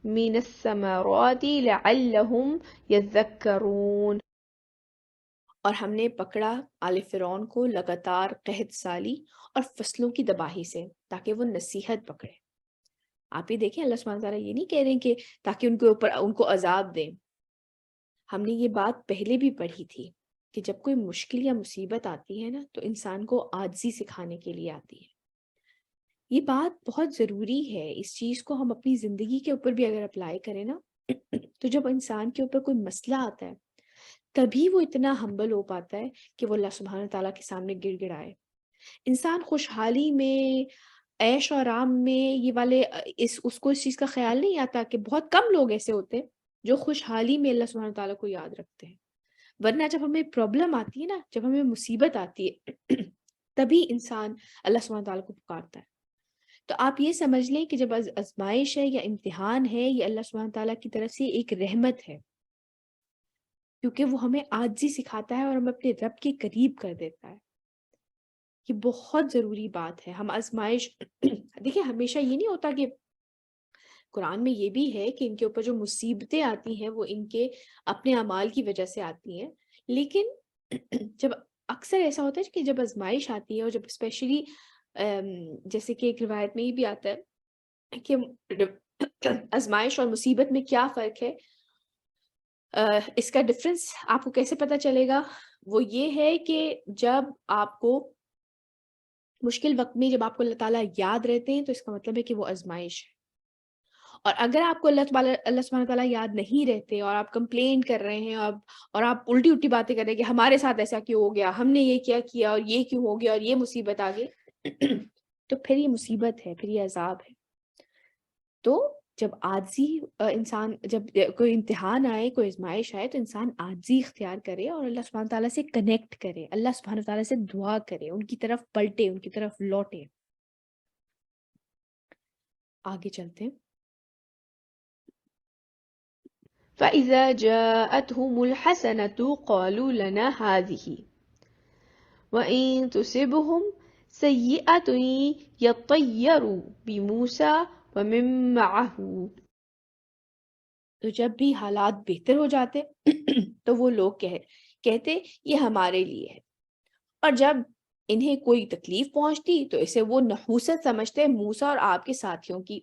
[SPEAKER 3] مِّنَ الثَّمَرَاتِ لَعَلَّهُمْ يَذَّكَّرُونَ۔
[SPEAKER 1] اور ہم نے پکڑا آل فرعون کو لگاتار قحط سالی اور فصلوں کی تباہی سے تاکہ وہ نصیحت پکڑے۔ آپ یہ دیکھیں اللہ سبحانہ تعالیٰ یہ نہیں کہہ رہے کہ تاکہ ان کو عذاب دیں، ہم نے یہ بات پہلے بھی پڑھی تھی کہ جب کوئی مشکل یا مصیبت آتی ہے نا تو انسان کو عاجزی سکھانے کے لیے آتی ہے۔ یہ بات بہت ضروری ہے، اس چیز کو ہم اپنی زندگی کے اوپر بھی اگر اپلائی کریں نا تو جب انسان کے اوپر کوئی مسئلہ آتا ہے تبھی وہ اتنا ہمبل ہو پاتا ہے کہ وہ اللہ سبحانہ تعالیٰ کے سامنے گر گڑائے۔ انسان خوشحالی میں، عیش و آرام میں یہ والے اس کو اس چیز کا خیال نہیں آتا کہ بہت کم لوگ ایسے ہوتے ہیں جو خوشحالی میں اللہ سبحانہ تعالیٰ کو یاد رکھتے ہیں، ورنہ جب ہمیں پرابلم آتی ہے نا، جب ہمیں مصیبت آتی ہے تبھی انسان اللہ سبحانہ تعالیٰ کو پکارتا ہے۔ تو آپ یہ سمجھ لیں کہ جب آزمائش ہے یا امتحان ہے یہ اللہ سبحانہ تعالیٰ کی طرف سے ایک رحمت ہے، کیونکہ وہ ہمیں عاجزی سکھاتا ہے اور ہمیں اپنے رب کے قریب کر دیتا ہے۔ یہ بہت ضروری بات ہے۔ ہم آزمائش دیکھیں ہمیشہ یہ نہیں ہوتا کہ قرآن میں یہ بھی ہے کہ ان کے اوپر جو مصیبتیں آتی ہیں وہ ان کے اپنے اعمال کی وجہ سے آتی ہیں، لیکن جب اکثر ایسا ہوتا ہے کہ جب آزمائش آتی ہے اور جب اسپیشلی جیسے کہ ایک روایت میں یہ بھی آتا ہے کہ آزمائش اور مصیبت میں کیا فرق ہے، اس کا ڈفرنس آپ کو کیسے پتہ چلے گا؟ وہ یہ ہے کہ جب آپ کو مشکل وقت میں جب آپ کو اللہ تعالیٰ یاد رہتے ہیں تو اس کا مطلب ہے کہ وہ آزمائش ہے، اور اگر آپ کو اللہ سبحانہ تعالیٰ یاد نہیں رہتے اور آپ کمپلین کر رہے ہیں اور آپ الٹی باتیں کر رہے ہیں کہ ہمارے ساتھ ایسا کیوں ہو گیا، ہم نے یہ کیا اور یہ کیوں ہو گیا اور یہ مصیبت آ گئی تو پھر یہ مصیبت ہے، پھر یہ عذاب ہے۔ تو جب عاجزی انسان، جب کوئی امتحان آئے، کوئی آزمائش آئے تو انسان عاجزی اختیار کرے اور اللہ سبحانہ تعالیٰ سے کنیکٹ کرے، اللہ سبحانہ تعالیٰ سے دعا کرے، ان کی طرف پلٹے، ان کی طرف لوٹے۔ آگے چلتے ہیں۔
[SPEAKER 3] فَإِذَا جَاءَتْهُمُ الْحَسَنَةُ قَالُوا لَنَا هَٰذِهِ وَإِن تُصِبْهُمْ سَيِّئَةٌ يَطَّيَّرُوا بِمُوسَىٰ وَمَن مَّعَهُ۔
[SPEAKER 1] تو جب بھی حالات بہتر ہو جاتے تو وہ لوگ کہتے یہ ہمارے لیے ہے، اور جب انہیں کوئی تکلیف پہنچتی تو اسے وہ نحوست سمجھتے موسیٰ اور آپ کے ساتھیوں کی۔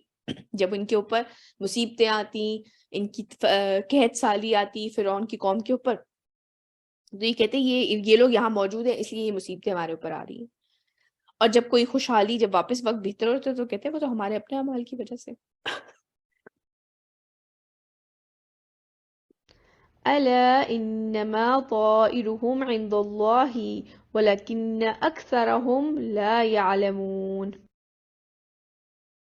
[SPEAKER 1] جب ان کے اوپر مصیبتیں آتی، ان کی قحط سالی آتی فرعون کی قوم کے اوپر، تو یہ کہتے یہ لوگ یہاں موجود ہیں اس لیے یہ مصیبتیں ہمارے اوپر آ رہی ہیں، اور جب کوئی خوشحالی، جب واپس وقت بہتر ہوتا تو کہتے وہ تو ہمارے اپنے اعمال کی وجہ سے۔
[SPEAKER 3] أَلَا إِنَّمَا طَائِرُهُمْ عِندَ اللَّهِ وَلَكِنَّ أَكْثَرَهُمْ لَا يَعْلَمُونَ۔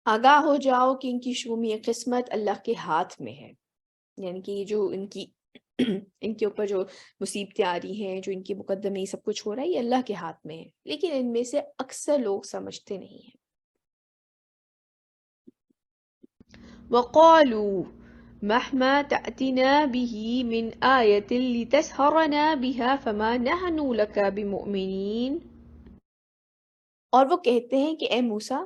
[SPEAKER 1] آگاہ ہو جاؤ کہ ان کی شومی قسمت اللہ کے ہاتھ میں ہے، یعنی کہ یہ جو ان کی ان کے اوپر جو مصیبتیں آ رہی ہیں، جو ان کے مقدمے یہ سب کچھ ہو رہا ہے، یہ اللہ کے ہاتھ میں ہے، لیکن ان میں سے اکثر لوگ سمجھتے نہیں ہیں۔
[SPEAKER 3] وقالوا مهما تأتنا به من آية لتسحرنا بها فما نحن لك بمؤمنين۔
[SPEAKER 1] اور وہ کہتے ہیں کہ اے موسیٰ،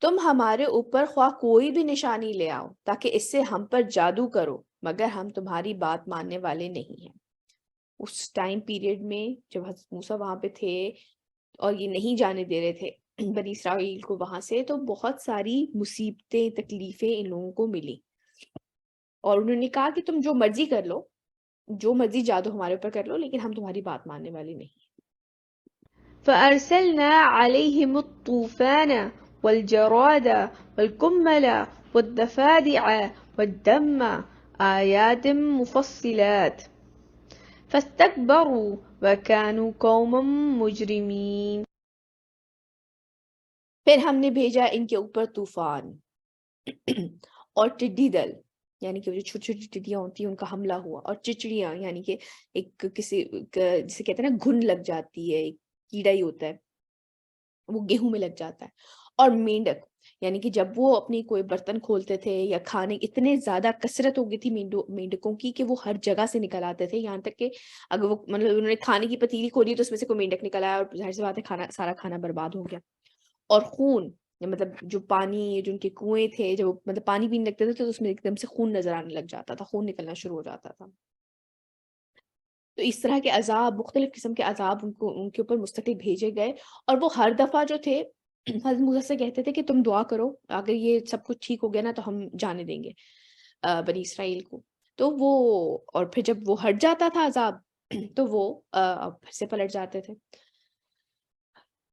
[SPEAKER 1] تم ہمارے اوپر خواہ کوئی بھی نشانی لے آؤ تاکہ اس سے ہم پر جادو کرو، مگر ہم تمہاری بات ماننے والے نہیں ہیں۔ اس ٹائم پیریڈ میں جب حضرت موسیٰ وہاں پہ تھے اور یہ نہیں جانے دے رہے تھے بنی اسرائیل کو وہاں سے، تو بہت ساری مصیبتیں، تکلیفیں ان لوگوں کو ملی، اور انہوں نے کہا کہ تم جو مرضی کر لو، جو مرضی جادو ہمارے اوپر کر لو، لیکن ہم تمہاری بات ماننے والے نہیں ہیں۔
[SPEAKER 3] فأرسلنا عليهم الطوفان والجراد والقمل والضفادع والدم آيات مفصلات فاستكبروا وكانوا قوما مجرمين۔
[SPEAKER 1] پھر ہم نے بھیجا ان کے اوپر طوفان اور ٹڈی دل، یعنی کہ وہ جو چھوٹی چھوٹی ٹڈیاں ہوتی ہیں ان کا حملہ ہوا، اور چچڑیاں، یعنی کہ ایک کسی جسے کہتے ہیں نا گھن لگ جاتی ہے، ایک کیڑا ہی ہوتا ہے وہ گیہوں میں لگ جاتا ہے، اور مینڈک، یعنی کہ جب وہ اپنی کوئی برتن کھولتے تھے یا کھانے، اتنے زیادہ کثرت ہو گئی تھی مینڈکوں کی کہ وہ ہر جگہ سے نکل آتے تھے، یہاں تک کہ اگر وہ مطلب انہوں نے کھانے کی پتیلی کھولی تو اس میں سے کوئی مینڈک نکل آیا، اور ظاہر سی بات ہے سارا کھانا برباد ہو گیا۔ اور خون، مطلب جو پانی، جو ان کے کنویں تھے، جب مطلب پانی پینے لگتے تھے تو اس میں ایک دم سے خون نظر آنے لگ جاتا تھا، خون نکلنا شروع ہو جاتا تھا۔ تو اس طرح کے عذاب، مختلف قسم کے عذاب ان کے اوپر مستقل بھیجے گئے، اور وہ ہر دفعہ جو تھے حضرت موسیٰ سے کہتے تھے کہ تم دعا کرو، اگر یہ سب کچھ ٹھیک ہو گیا نا تو ہم جانے دیں گے بنی اسرائیل کو۔ تو وہ، اور پھر جب وہ ہٹ جاتا تھا عذاب تو وہ پھر سے پلٹ جاتے تھے۔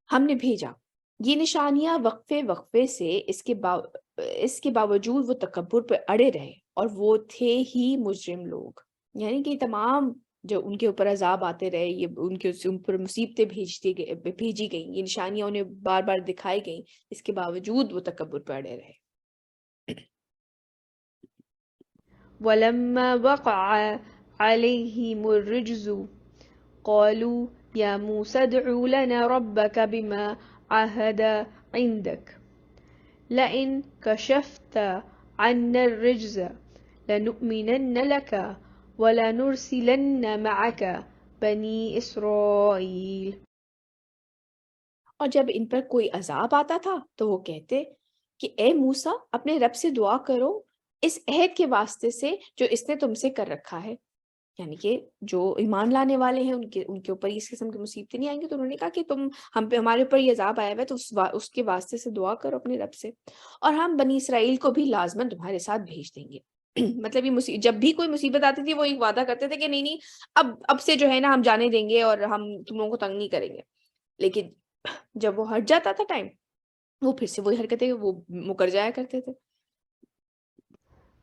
[SPEAKER 1] ہم نے بھیجا یہ نشانیاں وقفے وقفے سے، اس کے باوجود وہ تکبر پہ اڑے رہے، اور وہ تھے ہی مجرم لوگ، یعنی کہ تمام جو ان کے اوپر عذاب آتے رہے، یہ ان پر مصیبتیں بھیجی گئیں، یہ نشانیاں انہیں بار بار دکھائی گئیں، اس کے باوجود وہ تکبر پہ اڑے رہے۔
[SPEAKER 3] ولما وقع عليهم الرجز قالوا يا موسى ادع لنا ربك بما عهد عندك لئن كشفت عنا الرجز لنؤمنن لك ولنرسلن معك بني إسرائيل۔
[SPEAKER 1] اور جب ان پر کوئی عذاب آتا تھا تو وہ کہتے کہ اے موسیٰ، اپنے رب سے دعا کرو اس عہد کے واسطے سے جو اس نے تم سے کر رکھا ہے، یعنی کہ جو ایمان لانے والے ہیں ان کے اوپر اس قسم کی مصیبتیں نہیں آئیں گی۔ تو انہوں نے کہا کہ تم ہمارے اوپر یہ عذاب آیا ہوا ہے تو اس کے واسطے سے دعا کرو اپنے رب سے، اور ہم بنی اسرائیل کو بھی لازماً تمہارے ساتھ بھیج دیں گے۔ مطلب یہ جب بھی کوئی مصیبت آتی تھی وہ ایک وعدہ کرتے تھے کہ نہیں اب سے جو ہے نا ہم جانے دیں گے اور ہم تم لوگوں کو تنگ نہیں کریں گے، لیکن جب وہ ہٹ جاتا تھا ٹائم، وہ پھر سے وہی حرکتیں وہ مکر جایا کرتے تھے۔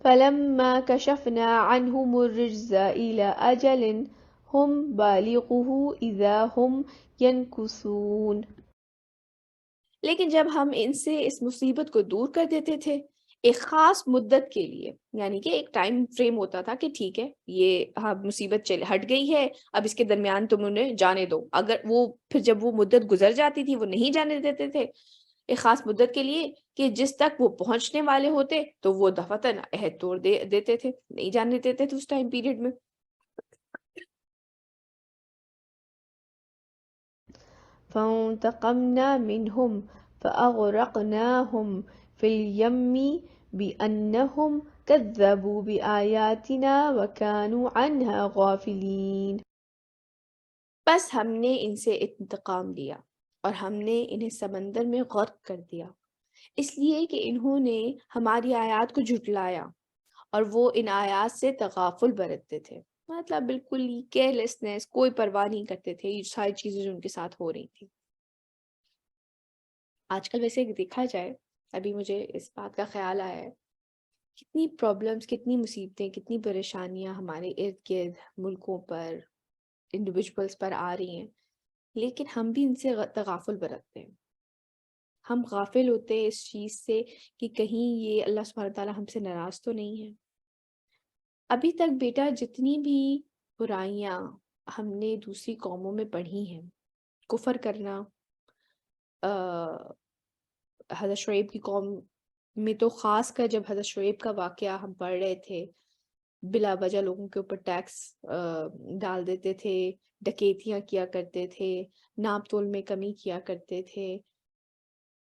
[SPEAKER 3] فلما كشفنا عنهم الرجز إلى أجل هم بالغوه إذا هم ينكثون۔
[SPEAKER 1] لیکن جب ہم ان سے اس مصیبت کو دور کر دیتے تھے ایک خاص مدت کے لیے، یعنی کہ ایک ٹائم فریم ہوتا تھا کہ ٹھیک ہے یہ مصیبت ہٹ گئی ہے، اب اس کے درمیان تم انہیں جانے دو، اگر وہ پھر جب وہ مدت گزر جاتی تھی وہ نہیں جانے دیتے تھے ایک خاص مدت کے لیے، کہ جس تک وہ پہنچنے والے ہوتے تو وہ دفعتاً عہد توڑ دیتے تھے، نہیں جانے دیتے تھے اس ٹائم پیریڈ میں۔
[SPEAKER 3] فانتقمنا منهم فأغرقناهم في اليم بأنهم كذبوا بآياتنا وكانوا عنها غافلين۔
[SPEAKER 1] بس ہم نے ان سے انتقام لیا اور ہم نے انہیں سمندر میں غرق کر دیا، اس لیے کہ انہوں نے ہماری آیات کو جھٹلایا اور وہ ان آیات سے تغافل برتتے تھے، مطلب بالکل ہی کیئرلیسنس، کوئی پرواہ نہیں کرتے تھے یہ ساری چیزیں جو ان کے ساتھ ہو رہی تھی۔ آج کل ویسے دیکھا جائے، ابھی مجھے اس بات کا خیال آیا ہے، کتنی پرابلمز، کتنی مصیبتیں، کتنی پریشانیاں ہمارے ارد گرد ملکوں پر، انڈیویجولس پر آ رہی ہیں، لیکن ہم بھی ان سے تغافل برتتے ہیں۔ ہم غافل ہوتے ہیں اس چیز سے کہ کہیں یہ اللہ سبحانہ تعالیٰ ہم سے ناراض تو نہیں ہے۔ ابھی تک بیٹا جتنی بھی برائیاں ہم نے دوسری قوموں میں پڑھی ہیں، کفر کرنا، حضرت شعیب کی قوم میں تو خاص کر جب حضرت شعیب کا واقعہ ہم پڑھ رہے تھے، بلا وجہ لوگوں کے اوپر ٹیکس ڈال دیتے تھے، ڈکیتیاں کیا کرتے تھے، ناپ تول میں کمی کیا کرتے تھے،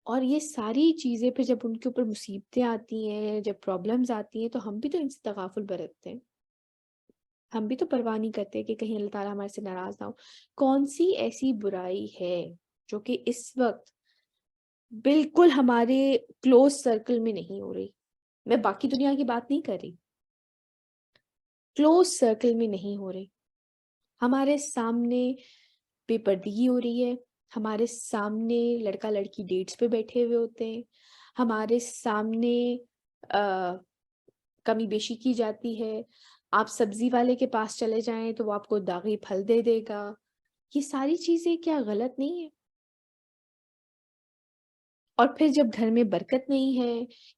[SPEAKER 1] اور یہ ساری چیزیں پھر جب ان کے اوپر مصیبتیں آتی ہیں، جب پرابلمز آتی ہیں، تو ہم بھی تو ان سے تغافل برتتے ہیں، ہم بھی تو پرواہ نہیں کرتے کہ کہیں اللہ تعالیٰ ہمارے سے ناراض نہ ہو۔ کون سی ایسی برائی ہے جو کہ اس وقت بالکل ہمارے کلوز سرکل میں نہیں ہو رہی؟ میں باقی دنیا کی بات نہیں کر رہی، کلوز سرکل میں نہیں ہو رہی۔ ہمارے سامنے بے پردگی ہو رہی ہے، ہمارے سامنے لڑکا لڑکی ڈیٹس پہ بیٹھے ہوئے ہوتے ہیں، ہمارے سامنے کمی بیشی کی جاتی ہے، آپ سبزی والے کے پاس چلے جائیں تو وہ آپ کو داغی پھل دے دے گا۔ یہ ساری چیزیں کیا غلط نہیں ہیں؟ اور پھر جب گھر میں برکت نہیں ہے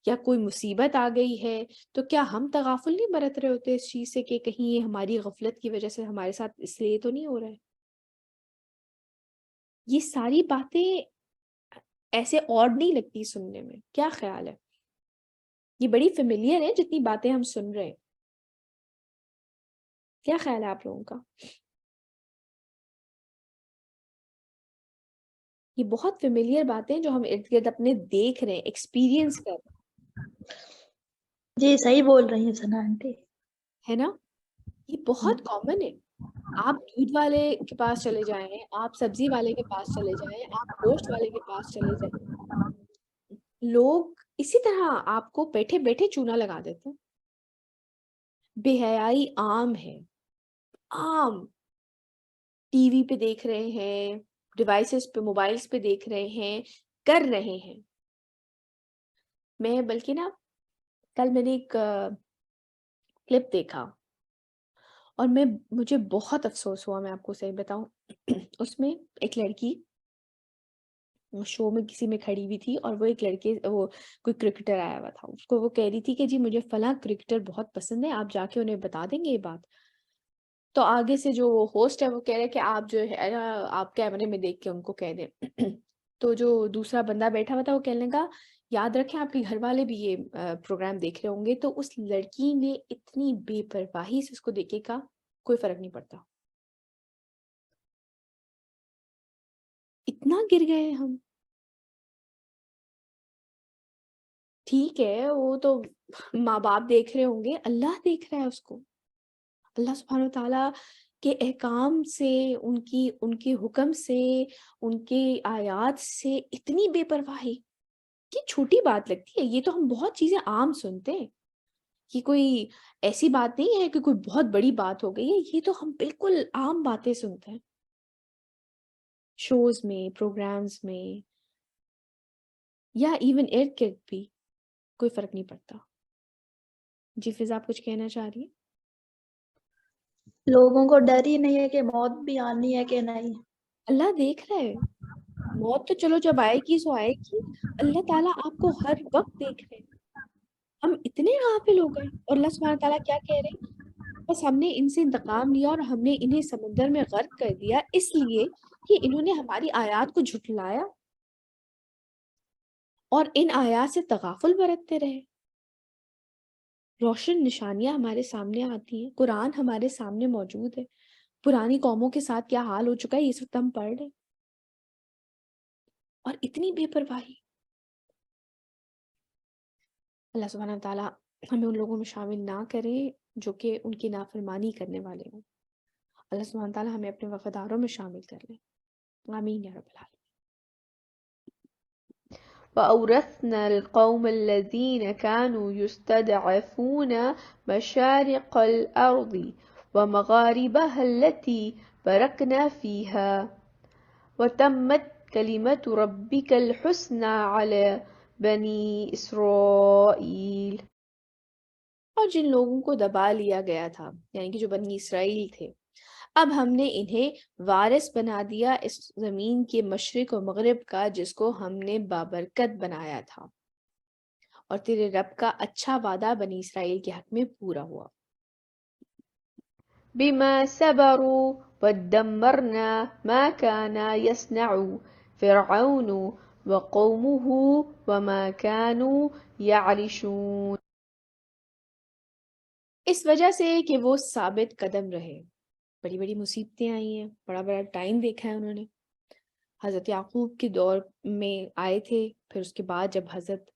[SPEAKER 1] یا کوئی مصیبت آ گئی ہے تو کیا ہم تغافل نہیں برت رہے ہوتے اس چیز سے کہ کہیں یہ ہماری غفلت کی وجہ سے ہمارے ساتھ اس لیے تو نہیں ہو رہا ہے؟ یہ ساری باتیں ایسے آڈ نہیں لگتی سننے میں، کیا خیال ہے؟ یہ بڑی فیملیئر ہے جتنی باتیں ہم سن رہے ہیں، کیا خیال ہے آپ لوگوں کا؟ یہ بہت فیملیئر باتیں جو ہم ارد گرد اپنے دیکھ رہے ہیں، ایکسپیرینس کر رہے
[SPEAKER 5] جی صحیح بول رہی ہیں ثنا آنٹی۔
[SPEAKER 1] ہیں نا؟ یہ بہت کامن ہے۔ آپ دودھ والے کے پاس چلے جائیں، آپ سبزی والے کے پاس چلے جائیں، آپ گوشت والے کے پاس چلے جائیں، لوگ اسی طرح آپ کو بیٹھے بیٹھے چونا لگا دیتے ہیں۔ بے حیائی عام ہے، عام۔ ٹی وی پہ دیکھ رہے ہیں، ڈیوائسز پہ، موبائلز پہ دیکھ رہے ہیں، کر رہے ہیں۔ میں بلکہ نا کل میں نے ایک کلپ دیکھا اور مجھے بہت افسوس ہوا، میں آپ کو صحیح بتاؤں۔ اس میں ایک لڑکی شو میں کسی میں کھڑی ہوئی تھی اور وہ ایک لڑکے وہ کوئی کرکٹر آیا ہوا تھا، اس کو وہ کہہ رہی تھی کہ جی مجھے فلاں کرکٹر بہت پسند ہے، آپ جا کے انہیں بتا دیں گے یہ بات؟ تو آگے سے جو ہوسٹ ہے وہ کہہ رہے کہ آپ جو ہے آپ کیمرے میں دیکھ کے ان کو کہہ دیں۔ تو جو دوسرا بندہ بیٹھا ہوا تھا وہ کہنے لگا یاد رکھیں آپ کے گھر والے بھی یہ پروگرام دیکھ رہے ہوں گے۔ تو اس لڑکی نے اتنی بے پرواہی سے اس کو دیکھے کا کوئی فرق نہیں پڑتا۔ اتنا گر گئے ہم۔ ٹھیک ہے وہ تو ماں باپ دیکھ رہے ہوں گے، اللہ دیکھ رہا ہے اس کو۔ اللہ سبحانہ وتعالیٰ کے احکام سے، ان کے حکم سے، ان کے آیات سے اتنی بے پرواہی، یہ چھوٹی بات لگتی ہے۔ یہ تو ہم بہت چیزیں عام سنتے ہیں، یہ کوئی ایسی بات نہیں ہے کہ کوئی بہت بڑی بات ہو گئی ہے، یہ تو ہم بالکل عام باتیں سنتے ہیں، شوز میں، پروگرامز میں، یا ایون ارد گرد بھی کوئی فرق نہیں پڑتا۔ جی فضا آپ کچھ کہنا چاہ رہی ہیں؟
[SPEAKER 5] لوگوں کو ڈر ہی نہیں ہے کہ موت بھی آنی ہے کہ نہیں۔
[SPEAKER 1] اللہ دیکھ رہا ہے، موت تو چلو جب آئے گی سو آئے گی، اللہ تعالیٰ آپ کو ہر وقت دیکھ رہے ہیں۔ ہم اتنے غافل ہو گئے، اور اللہ سبحانہ تعالیٰ کیا کہہ رہے ہیں؟ بس ہم نے ان سے انتقام لیا اور ہم نے انہیں سمندر میں غرق کر دیا، اس لیے کہ انہوں نے ہماری آیات کو جھٹلایا اور ان آیات سے تغافل برتتے رہے۔ روشن نشانیاں ہمارے سامنے آتی ہیں، قرآن ہمارے سامنے موجود ہے، پرانی قوموں کے ساتھ کیا حال ہو چکا ہے اس وقت ہم پڑھ رہے ہیں، اور اتنی بے پرواہی۔ اللہ سبحانہ تعالیٰ ہمیں ان لوگوں میں شامل نہ کرے جو کہ ان کی نافرمانی کرنے والے ہوں۔ اللہ سبحانہ تعالیٰ ہمیں اپنے وفاداروں میں شامل کر لیں، آمین یا رب العالمین۔
[SPEAKER 3] وأورثنا القوم الذين كانوا يستضعفون مشارق الأرض ومغاربها التي باركنا فيها وتمت كلمة ربك الحسنى على بني إسرائيل۔
[SPEAKER 1] اور جن لوگوں کو دبا لیا گیا تھا، یعنی کہ جو بنی اسرائیل تھے، اب ہم نے انہیں وارث بنا دیا اس زمین کے مشرق و مغرب کا جس کو ہم نے بابرکت بنایا تھا، اور تیرے رب کا اچھا وعدہ بنی اسرائیل کے حق میں پورا ہوا۔
[SPEAKER 3] بما صبروا ودمرنا ما كان يصنع فرعون وقومه وما كانوا يعرشون.
[SPEAKER 1] اس وجہ سے کہ وہ ثابت قدم رہے، بڑی بڑی مصیبتیں آئی ہیں، بڑا بڑا ٹائم دیکھا ہے انہوں نے. حضرت یعقوب کے دور میں آئے تھے، پھر اس کے بعد جب حضرت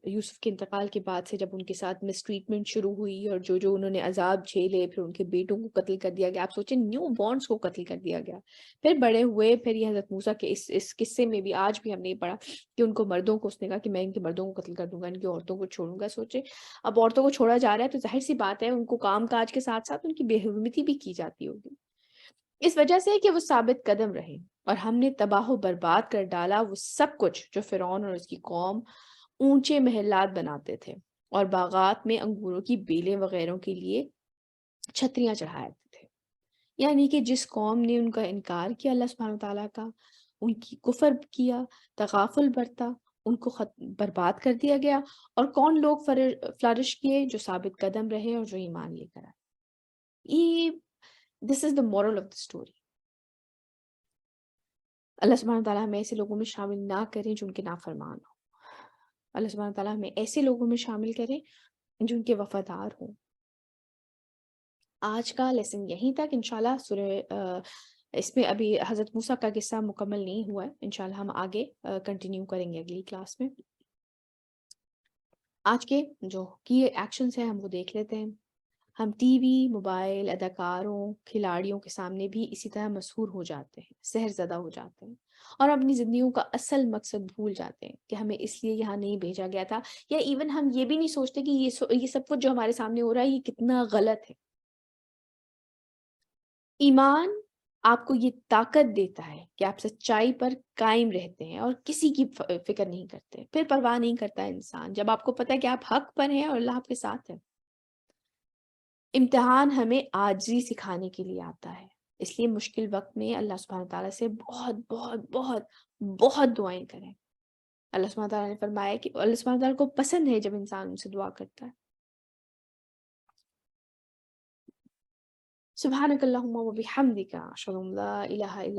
[SPEAKER 1] یوسف کے انتقال کے بعد سے جب ان کے ساتھ مس ٹریٹمنٹ شروع ہوئی اور جو انہوں نے عذاب جھیلے، پھر ان کے بیٹوں کو قتل کر دیا گیا. آپ سوچیں نیو بورنس کو قتل کر دیا گیا، پھر بڑے ہوئے. پھر یہ حضرت موسیٰ کے اس قصے میں بھی آج بھی ہم نے پڑھا کہ ان کو مردوں کو اس نے کہا کہ میں ان کے مردوں کو قتل کر دوں گا، ان کی عورتوں کو چھوڑوں گا. سوچیں اب عورتوں کو چھوڑا جا رہا ہے تو ظاہر سی بات ہے ان کو کام کاج کے ساتھ ساتھ ان کی بے حرمتی بھی کی جاتی ہوگی. اس وجہ سے کہ وہ ثابت قدم رہے اور ہم نے تباہ و برباد کر ڈالا وہ سب کچھ جو فرعون اور اس کی قوم اونچے محلات بناتے تھے اور باغات میں انگوروں کی بیلیں وغیرہ کے لیے چھتریاں چڑھائے تھے. یعنی کہ جس قوم نے ان کا انکار کیا اللہ سبحانہ تعالیٰ کا، ان کی کفر کیا، تغافل برتا، ان کو برباد کر دیا گیا. اور کون لوگ فلرش کیے؟ جو ثابت قدم رہے اور جو ایمان لے کر آئے. یہ this is the moral of the story. اللہ سبحانہ تعالیٰ ہمیں ایسے لوگوں میں شامل نہ کریں جو ان کے نافرمان ہوں. اللہ سبحانہ تعالیٰ ہمیں ایسے لوگوں میں شامل کریں جو ان کے وفادار ہوں. آج کا لیسن یہیں تک. انشاءاللہ سورہ اس میں ابھی حضرت موسیٰ کا قصہ مکمل نہیں ہوا ہے، انشاءاللہ ہم آگے کنٹینیو کریں گے اگلی کلاس میں. آج کے جو کی ایکشنز ہیں ہم وہ دیکھ لیتے ہیں. ہم ٹی وی، موبائل، اداکاروں، کھلاڑیوں کے سامنے بھی اسی طرح مسحور ہو جاتے ہیں، سحر زدہ ہو جاتے ہیں اور اپنی زندگیوں کا اصل مقصد بھول جاتے ہیں کہ ہمیں اس لیے یہاں نہیں بھیجا گیا تھا. یا ایون ہم یہ بھی نہیں سوچتے کہ یہ سب کچھ جو ہمارے سامنے ہو رہا ہے یہ کتنا غلط ہے. ایمان آپ کو یہ طاقت دیتا ہے کہ آپ سچائی پر قائم رہتے ہیں اور کسی کی فکر نہیں کرتے. پھر پرواہ نہیں کرتا انسان جب آپ کو پتہ ہے کہ آپ حق پر ہیں اور اللہ آپ کے ساتھ ہے. امتحان ہمیں عاجزی سکھانے کے لیے آتا ہے، اس لیے مشکل وقت میں اللہ سبحانہ تعالیٰ سے بہت بہت بہت بہت دعائیں کریں. اللہ سبحانہ تعالیٰ نے فرمایا کہ اللہ سبحانہ تعالیٰ کو پسند ہے جب انسان ان سے دعا کرتا ہے. سبحانک اللہم و بحمدک اشہد ان لا الہ الا